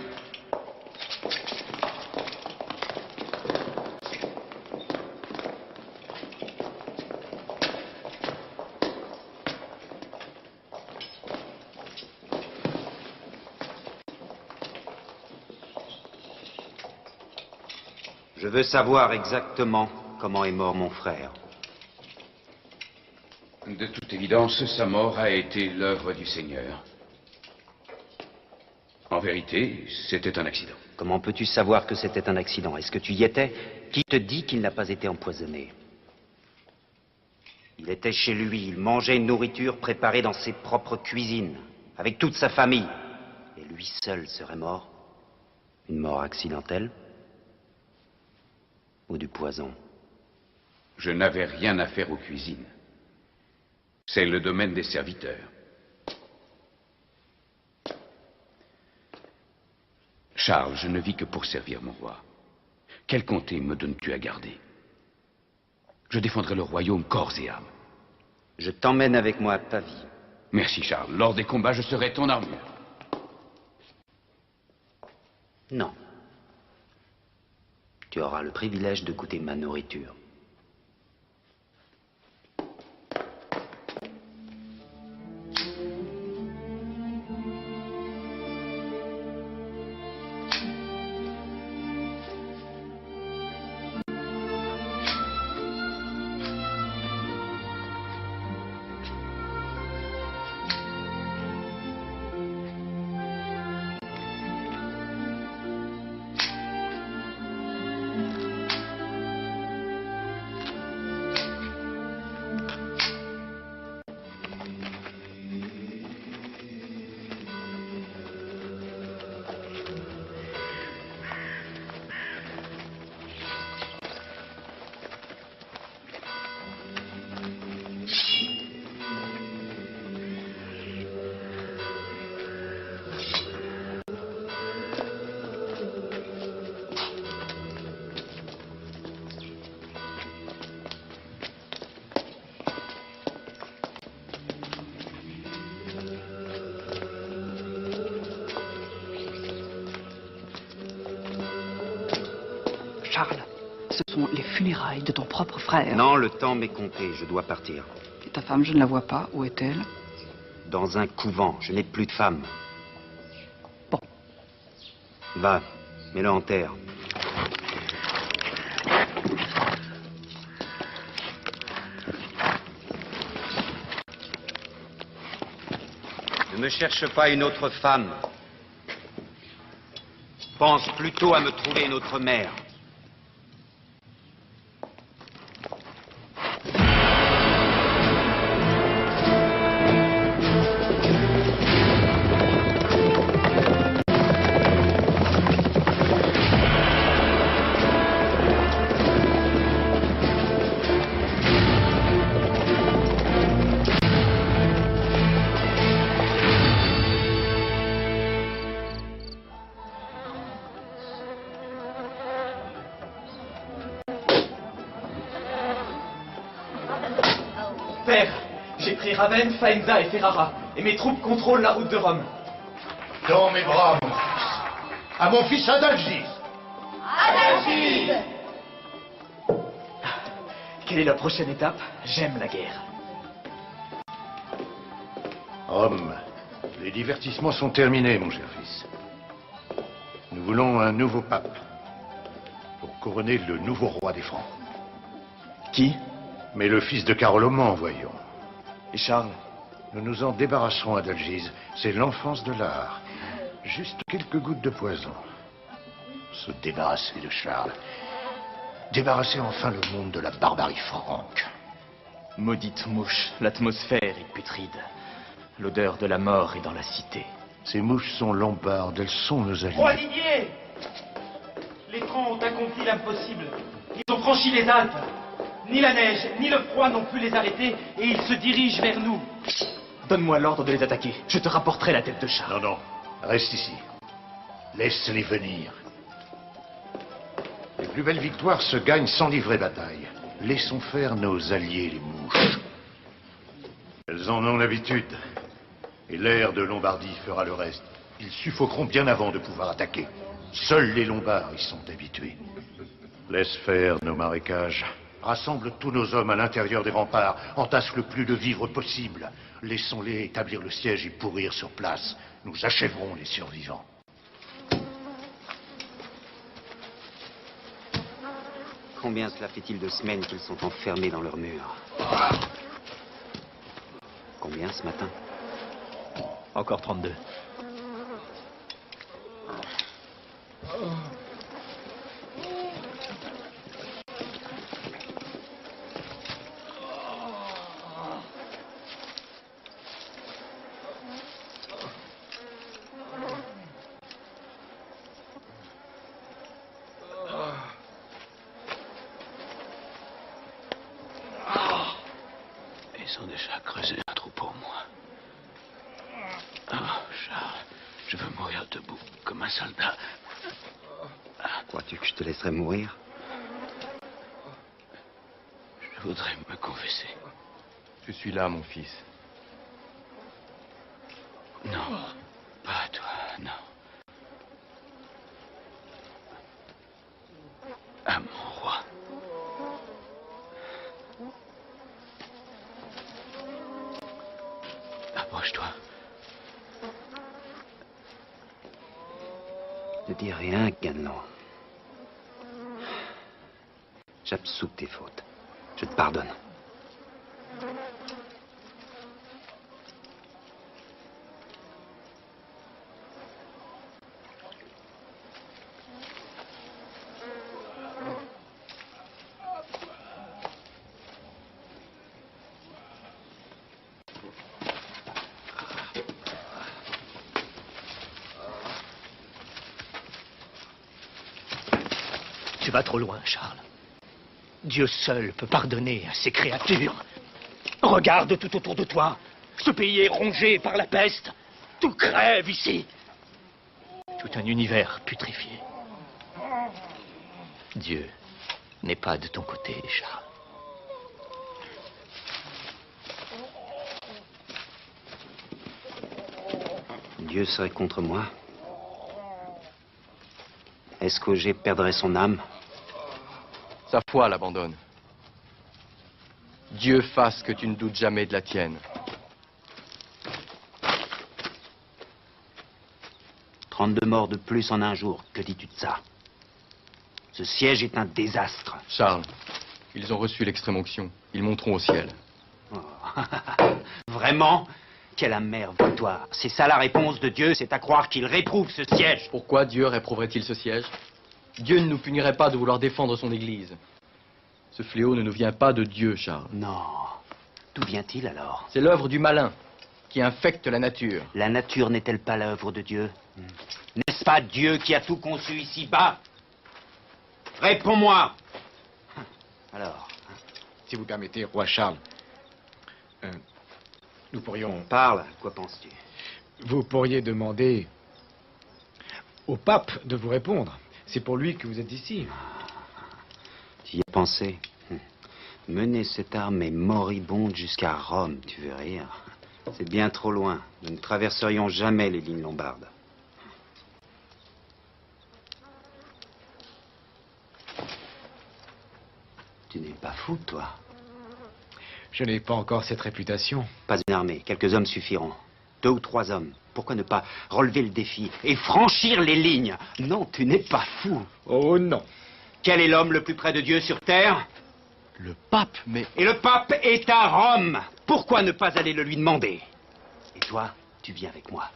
Je veux savoir exactement comment est mort mon frère. De toute évidence, sa mort a été l'œuvre du Seigneur. En vérité, c'était un accident. Comment peux-tu savoir que c'était un accident? Est-ce que tu y étais? Qui te dit qu'il n'a pas été empoisonné? Il était chez lui, il mangeait une nourriture préparée dans ses propres cuisines, avec toute sa famille. Et lui seul serait mort? Une mort accidentelle? Ou du poison? Je n'avais rien à faire aux cuisines. C'est le domaine des serviteurs. Charles, je ne vis que pour servir mon roi. Quel comté me donnes-tu à garder? Je défendrai le royaume corps et âme. Je t'emmène avec moi à Pavie. Merci, Charles. Lors des combats, je serai ton armure. Non. Tu auras le privilège de goûter ma nourriture. Charles, ce sont les funérailles de ton propre frère. Non, le temps m'est compté, je dois partir. Et ta femme, je ne la vois pas. Où est-elle? Dans un couvent, je n'ai plus de femme. Bon. Va, mets-le en terre. Ne me cherche pas une autre femme. Pense plutôt à me trouver une autre mère. Père, j'ai pris Ravenne, Faenza et Ferrara, et mes troupes contrôlent la route de Rome. Dans mes bras, mon fils. À mon fils Adalgise. Adalgise! Quelle est la prochaine étape? J'aime la guerre. Rome, les divertissements sont terminés, mon cher fils. Nous voulons un nouveau pape pour couronner le nouveau roi des Francs. Qui? Mais le fils de Carloman, voyons. Et Charles? Nous nous en débarrasserons, Adalgise. C'est l'enfance de l'art. Juste quelques gouttes de poison. Se débarrasser de Charles. Débarrasser enfin le monde de la barbarie franque. Maudite mouche, l'atmosphère est putride. L'odeur de la mort est dans la cité. Ces mouches sont lombardes, elles sont nos Roi alliés. Didier! Les Francs ont accompli l'impossible. Ils ont franchi les Alpes. Ni la neige, ni le froid n'ont pu les arrêter, et ils se dirigent vers nous. Donne-moi l'ordre de les attaquer. Je te rapporterai la tête de Charles. Non, non, reste ici. Laisse-les venir. Les plus belles victoires se gagnent sans livrer bataille. Laissons faire nos alliés, les mouches. Elles en ont l'habitude. Et l'air de Lombardie fera le reste. Ils suffoqueront bien avant de pouvoir attaquer. Seuls les Lombards y sont habitués. Laisse faire nos marécages. Rassemble tous nos hommes à l'intérieur des remparts. Entasse le plus de vivres possible. Laissons-les établir le siège et pourrir sur place. Nous achèverons les survivants. Combien cela fait-il de semaines qu'ils sont enfermés dans leurs murs? Combien ce matin? Encore 32. Ils ont déjà creusé un trou pour moi. Oh, Charles, je veux mourir debout, comme un soldat. Crois-tu que je te laisserai mourir? Je voudrais me confesser. Je suis là, mon fils. Non, pas toi, non. À mon roi. Approche-toi. Ne dis rien, Ganelon. J'absous de tes fautes. Je te pardonne. Tu vas trop loin, Charles. Dieu seul peut pardonner à ses créatures. Regarde tout autour de toi. Ce pays est rongé par la peste. Tout crève ici. Tout un univers putréfié. Dieu n'est pas de ton côté, Charles. Dieu serait contre moi? Est-ce qu'Auger perdrait son âme? Sa foi l'abandonne. Dieu fasse que tu ne doutes jamais de la tienne. 32 morts de plus en un jour. Que dis-tu de ça? Ce siège est un désastre. Charles, ils ont reçu l'extrême-onction. Ils monteront au ciel. Vraiment? Quelle amère victoire. C'est ça la réponse de Dieu, c'est à croire qu'il réprouve ce siège. Pourquoi Dieu réprouverait-il ce siège? Dieu ne nous punirait pas de vouloir défendre son Église. Ce fléau ne nous vient pas de Dieu, Charles. Non. D'où vient-il alors? C'est l'œuvre du malin qui infecte la nature. La nature n'est-elle pas l'œuvre de Dieu? N'est-ce pas Dieu qui a tout conçu ici-bas? Réponds-moi. Alors? Si vous permettez, roi Charles, nous pourrions... Parle, quoi penses-tu? Vous pourriez demander au pape de vous répondre. C'est pour lui que vous êtes ici. Tu y as pensé? Mener cette armée moribonde jusqu'à Rome, tu veux rire? C'est bien trop loin. Nous ne traverserions jamais les lignes lombardes. Tu n'es pas fou, toi? Je n'ai pas encore cette réputation. Pas une armée, quelques hommes suffiront. 2 ou 3 hommes. Pourquoi ne pas relever le défi et franchir les lignes? Non, tu n'es pas fou. Oh non. Quel est l'homme le plus près de Dieu sur terre? Le pape, mais... Et le pape est à Rome. Pourquoi ne pas aller le lui demander? Et toi, tu viens avec moi.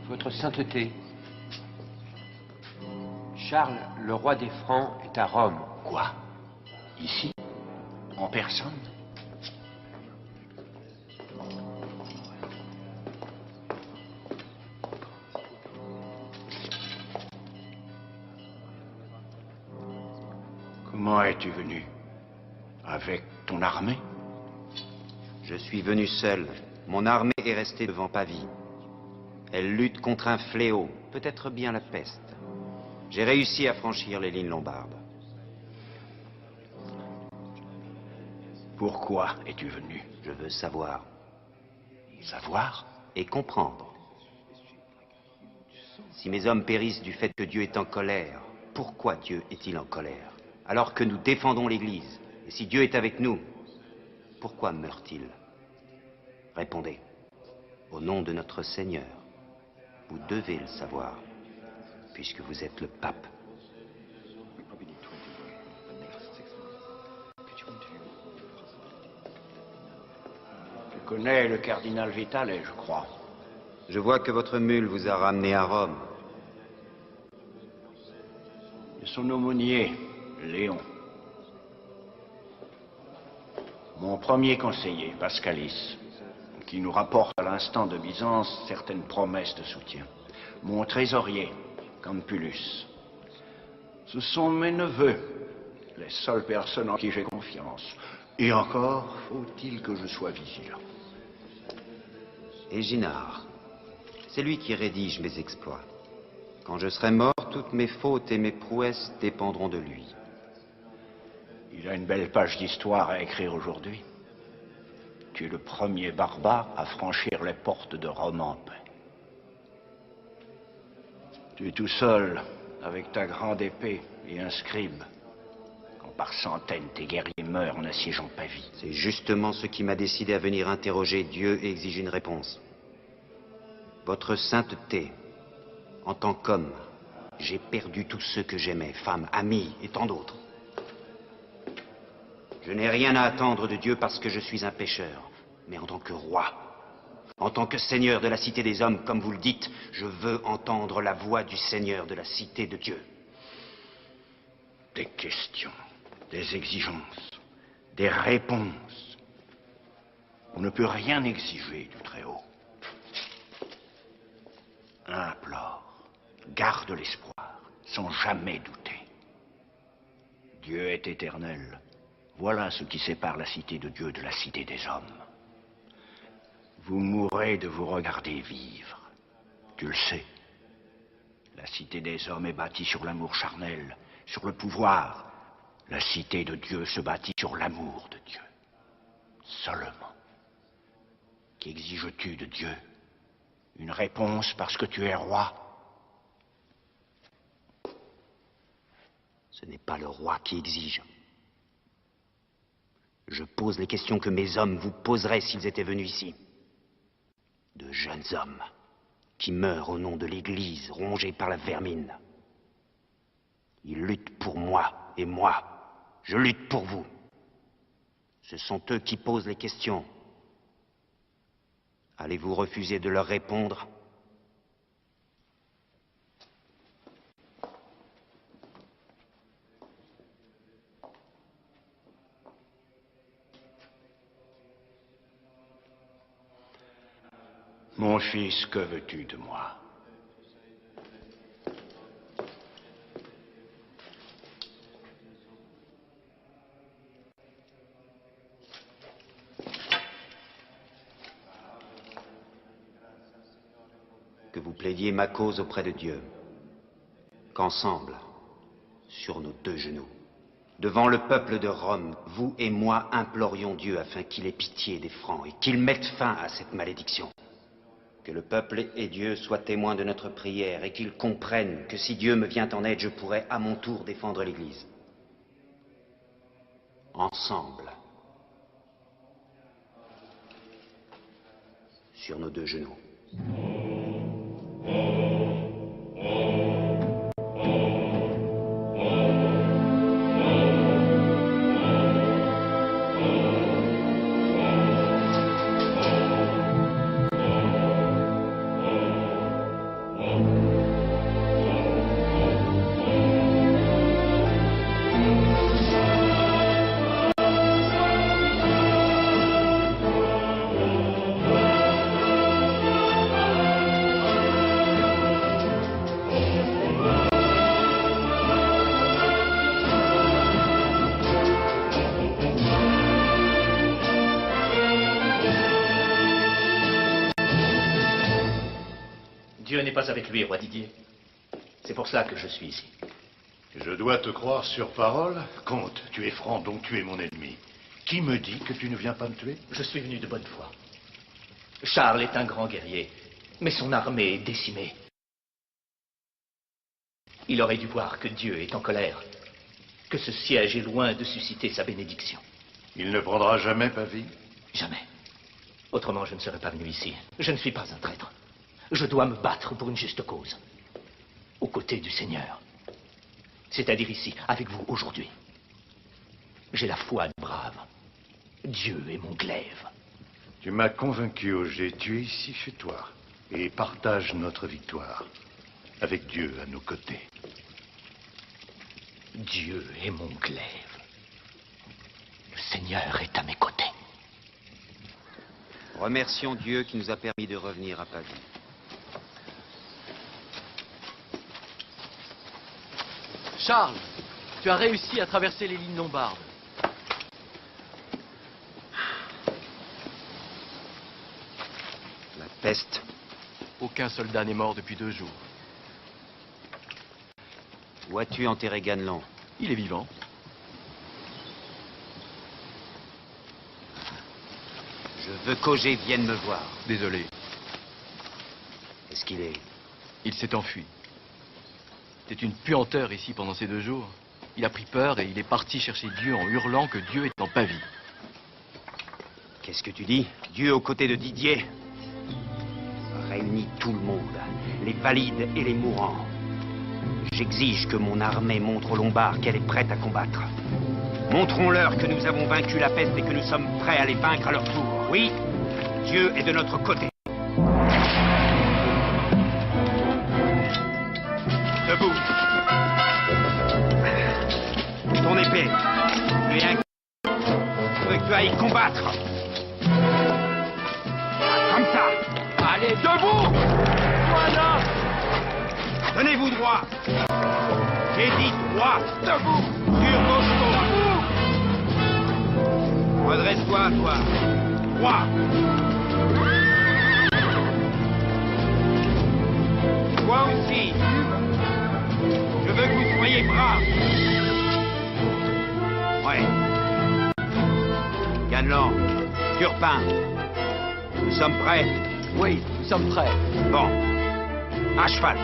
Votre sainteté, Charles, le roi des Francs, est à Rome. Quoi? Ici? En personne? Comment es-tu venu? Avec ton armée? Je suis venu seul. Mon armée est restée devant Pavie. Elle lutte contre un fléau, peut-être bien la peste. J'ai réussi à franchir les lignes lombardes. Pourquoi es-tu venu? Je veux savoir. Savoir? Et comprendre. Si mes hommes périssent du fait que Dieu est en colère, pourquoi Dieu est-il en colère? Alors que nous défendons l'Église, Et si Dieu est avec nous, pourquoi meurt-il? Répondez. Au nom de notre Seigneur. Vous devez le savoir, puisque vous êtes le pape. Tu connais le cardinal Vitale, je crois. Je vois que votre mule vous a ramené à Rome. Et son aumônier, Léon. Mon premier conseiller, Pascalis, qui nous rapporte à l'instant de Byzance certaines promesses de soutien. Mon trésorier, Campulus. Ce sont mes neveux, les seules personnes en qui j'ai confiance. Et encore, faut-il que je sois vigilant. Et Ginard, c'est lui qui rédige mes exploits. Quand je serai mort, toutes mes fautes et mes prouesses dépendront de lui. Il a une belle page d'histoire à écrire aujourd'hui. Tu es le premier barbare à franchir les portes de Rome en paix. Tu es tout seul, avec ta grande épée et un scribe, quand par centaines tes guerriers meurent en assiégeant Pavie. C'est justement ce qui m'a décidé à venir interroger Dieu et exiger une réponse. Votre sainteté, en tant qu'homme, j'ai perdu tous ceux que j'aimais, femmes, amis et tant d'autres. Je n'ai rien à attendre de Dieu parce que je suis un pécheur, mais en tant que roi, en tant que seigneur de la cité des hommes, comme vous le dites, je veux entendre la voix du Seigneur de la cité de Dieu. Des questions, des exigences, des réponses. On ne peut rien exiger du Très-Haut. Implore, garde l'espoir, sans jamais douter. Dieu est éternel. Voilà ce qui sépare la cité de Dieu de la cité des hommes. Vous mourrez de vous regarder vivre. Tu le sais. La cité des hommes est bâtie sur l'amour charnel, sur le pouvoir. La cité de Dieu se bâtit sur l'amour de Dieu. Seulement. Qu'exiges-tu de Dieu? Une réponse parce que tu es roi? Ce n'est pas le roi qui exige. Je pose les questions que mes hommes vous poseraient s'ils étaient venus ici. De jeunes hommes qui meurent au nom de l'Église, rongés par la vermine. Ils luttent pour moi, et moi, je lutte pour vous. Ce sont eux qui posent les questions. Allez-vous refuser de leur répondre ? Mon fils, que veux-tu de moi? Que vous plaidiez ma cause auprès de Dieu. Qu'ensemble, sur nos deux genoux, devant le peuple de Rome, vous et moi implorions Dieu afin qu'il ait pitié des Francs et qu'il mette fin à cette malédiction. Que le peuple et Dieu soient témoins de notre prière et qu'ils comprennent que si Dieu me vient en aide, je pourrai à mon tour défendre l'Église. Ensemble, sur nos deux genoux. Dieu n'est pas avec lui, roi Didier. C'est pour cela que je suis ici. Je dois te croire sur parole? Comte, tu es franc, donc tu es mon ennemi. Qui me dit que tu ne viens pas me tuer? Je suis venu de bonne foi. Charles est un grand guerrier, mais son armée est décimée. Il aurait dû voir que Dieu est en colère. que ce siège est loin de susciter sa bénédiction. Il ne prendra jamais Pavie? Jamais. Autrement, je ne serais pas venu ici. Je ne suis pas un traître. Je dois me battre pour une juste cause. Aux côtés du Seigneur. C'est-à-dire ici, avec vous, aujourd'hui. J'ai la foi des braves. Dieu est mon glaive. Tu m'as convaincu, Auger. Tu es ici chez toi. Et partage notre victoire. Avec Dieu à nos côtés. Dieu est mon glaive. Le Seigneur est à mes côtés. Remercions Dieu qui nous a permis de revenir à Pavie. Charles, tu as réussi à traverser les lignes lombardes. La peste. Aucun soldat n'est mort depuis 2 jours. Où as-tu enterré Ganelon? Il est vivant. Je veux qu'Auger vienne me voir. Désolé. Est-ce qu'il est... Il s'est enfui. C'est une puanteur ici pendant ces 2 jours. Il a pris peur et il est parti chercher Dieu en hurlant que Dieu est en Pavie. Qu'est-ce que tu dis? Dieu aux côtés de Didier réunit tout le monde, les valides et les mourants. J'exige que mon armée montre aux Lombards qu'elle est prête à combattre. Montrons-leur que nous avons vaincu la peste et que nous sommes prêts à les vaincre à leur tour. Oui, Dieu est de notre côté. Debout. Ton épée. Tu es un... Je veux que tu ailles combattre. Comme ça. Allez, debout. Voilà. Tenez-vous droit. J'ai dit droit. Debout. Sur vos chevaux. Redresse-toi, toi. Droit. Toi aussi. Je veux que vous soyez braves. Ouais. Ganelon, Turpin, nous sommes prêts? Oui, nous sommes prêts. Bon. À cheval.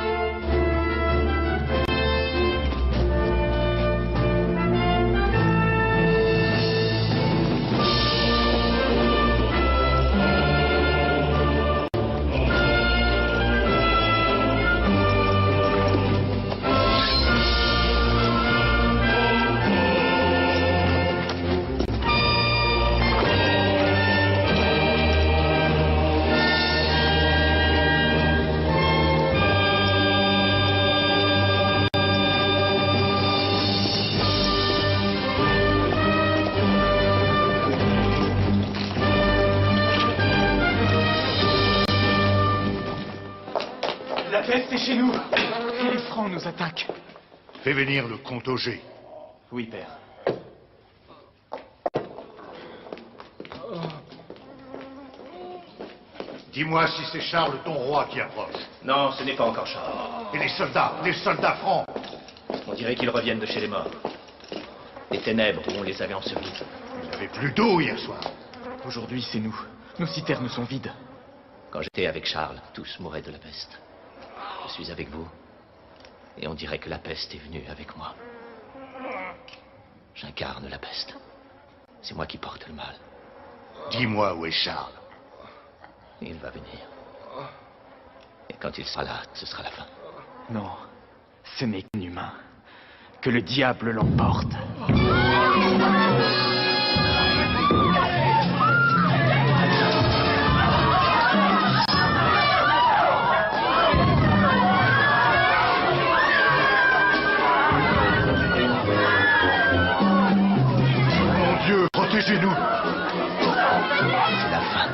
La peste est chez nous. Et les Francs nous attaquent. Fais venir le comte Auger. Oui, père. Dis-moi si c'est Charles, ton roi, qui approche. Non, ce n'est pas encore Charles. Et les soldats francs. On dirait qu'ils reviennent de chez les morts. Des ténèbres où on les avait ensevelis. Il n'y avait plus d'eau hier soir. Aujourd'hui, c'est nous. Nos citernes sont vides. Quand j'étais avec Charles, tous mouraient de la peste. Je suis avec vous. Et on dirait que la peste est venue avec moi. J'incarne la peste. C'est moi qui porte le mal. Dis-moi où est Charles. Il va venir. Et quand il sera là, ce sera la fin. Non, ce n'est qu'un humain. Que le diable l'emporte. Mon Dieu, protégez-nous. C'est la fin.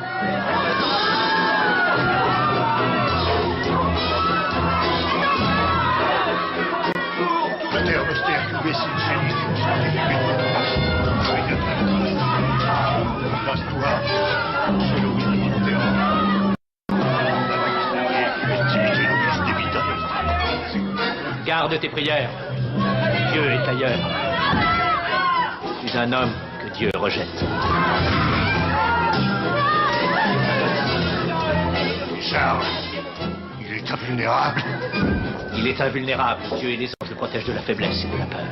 Garde tes prières. Dieu est ailleurs. Je suis un homme que Dieu rejette. Charles, il est invulnérable. Il est invulnérable. Dieu et les anges le protègent de la faiblesse et de la peur.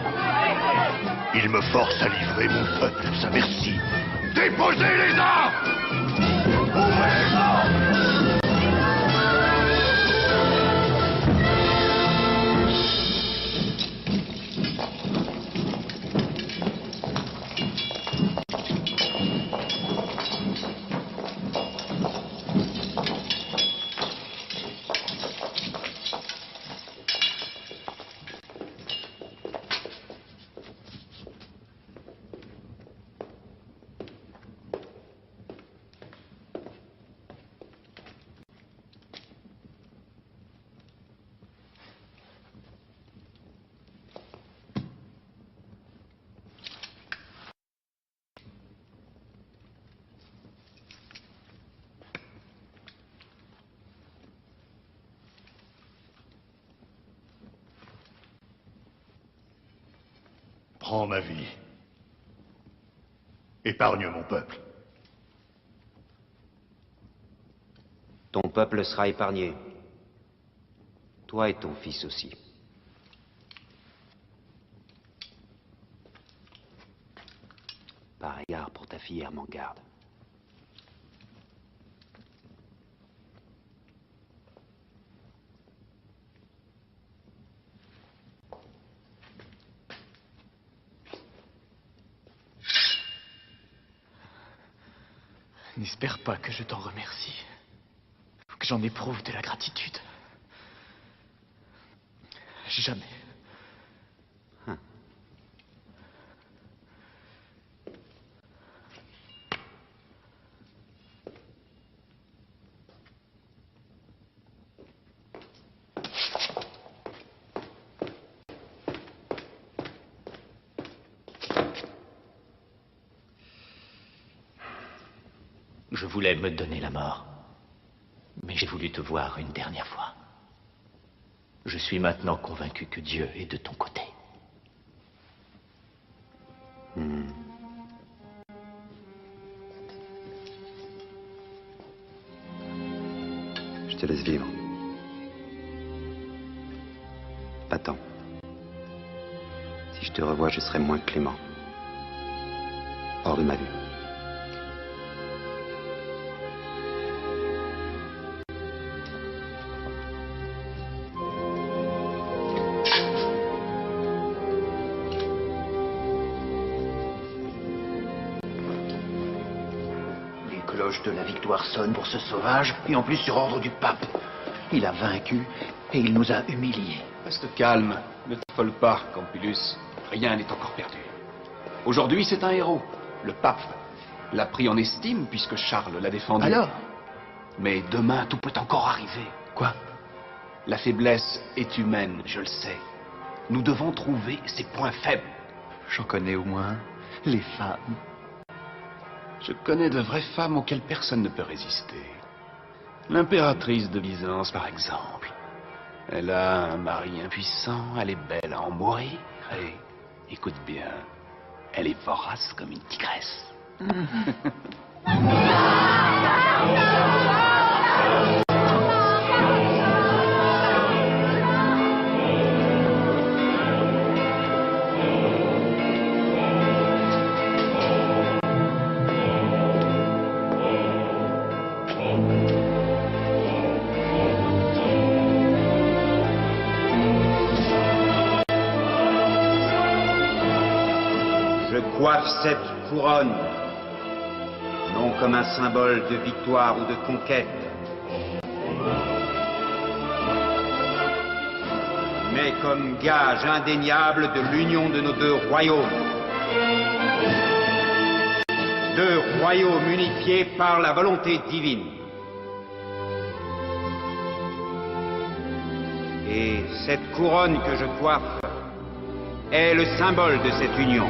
Il me force à livrer mon peuple à sa merci. Déposez les armes! Ouvrez les armes! Prends ma vie. Épargne mon peuple. Ton peuple sera épargné. Toi et ton fils aussi. Par égard pour ta fille Ermengarde. N'espère pas que je t'en remercie, ou que j'en éprouve de la gratitude. Jamais. Je voulais me donner la mort, mais j'ai voulu te voir une dernière fois. Je suis maintenant convaincu que Dieu est de ton côté. Je te laisse vivre. Pas tant. Si je te revois, je serai moins clément. Hors de ma vue. De la victoire sonne pour ce sauvage, et en plus sur ordre du pape. Il a vaincu et il nous a humiliés. Reste calme, ne t'affole pas, Campulus. Rien n'est encore perdu. Aujourd'hui, c'est un héros. Le pape l'a pris en estime puisque Charles l'a défendu. Alors? Mais demain, tout peut encore arriver. Quoi? La faiblesse est humaine, je le sais. Nous devons trouver ses points faibles. J'en connais au moins les femmes. Je connais de vraies femmes auxquelles personne ne peut résister. L'impératrice de Byzance, par exemple. Elle a un mari impuissant, elle est belle à en mourir, et, écoute bien, elle est vorace comme une tigresse. Coiffe cette couronne, non comme un symbole de victoire ou de conquête, mais comme gage indéniable de l'union de nos deux royaumes. Deux royaumes unifiés par la volonté divine. Et cette couronne que je coiffe est le symbole de cette union.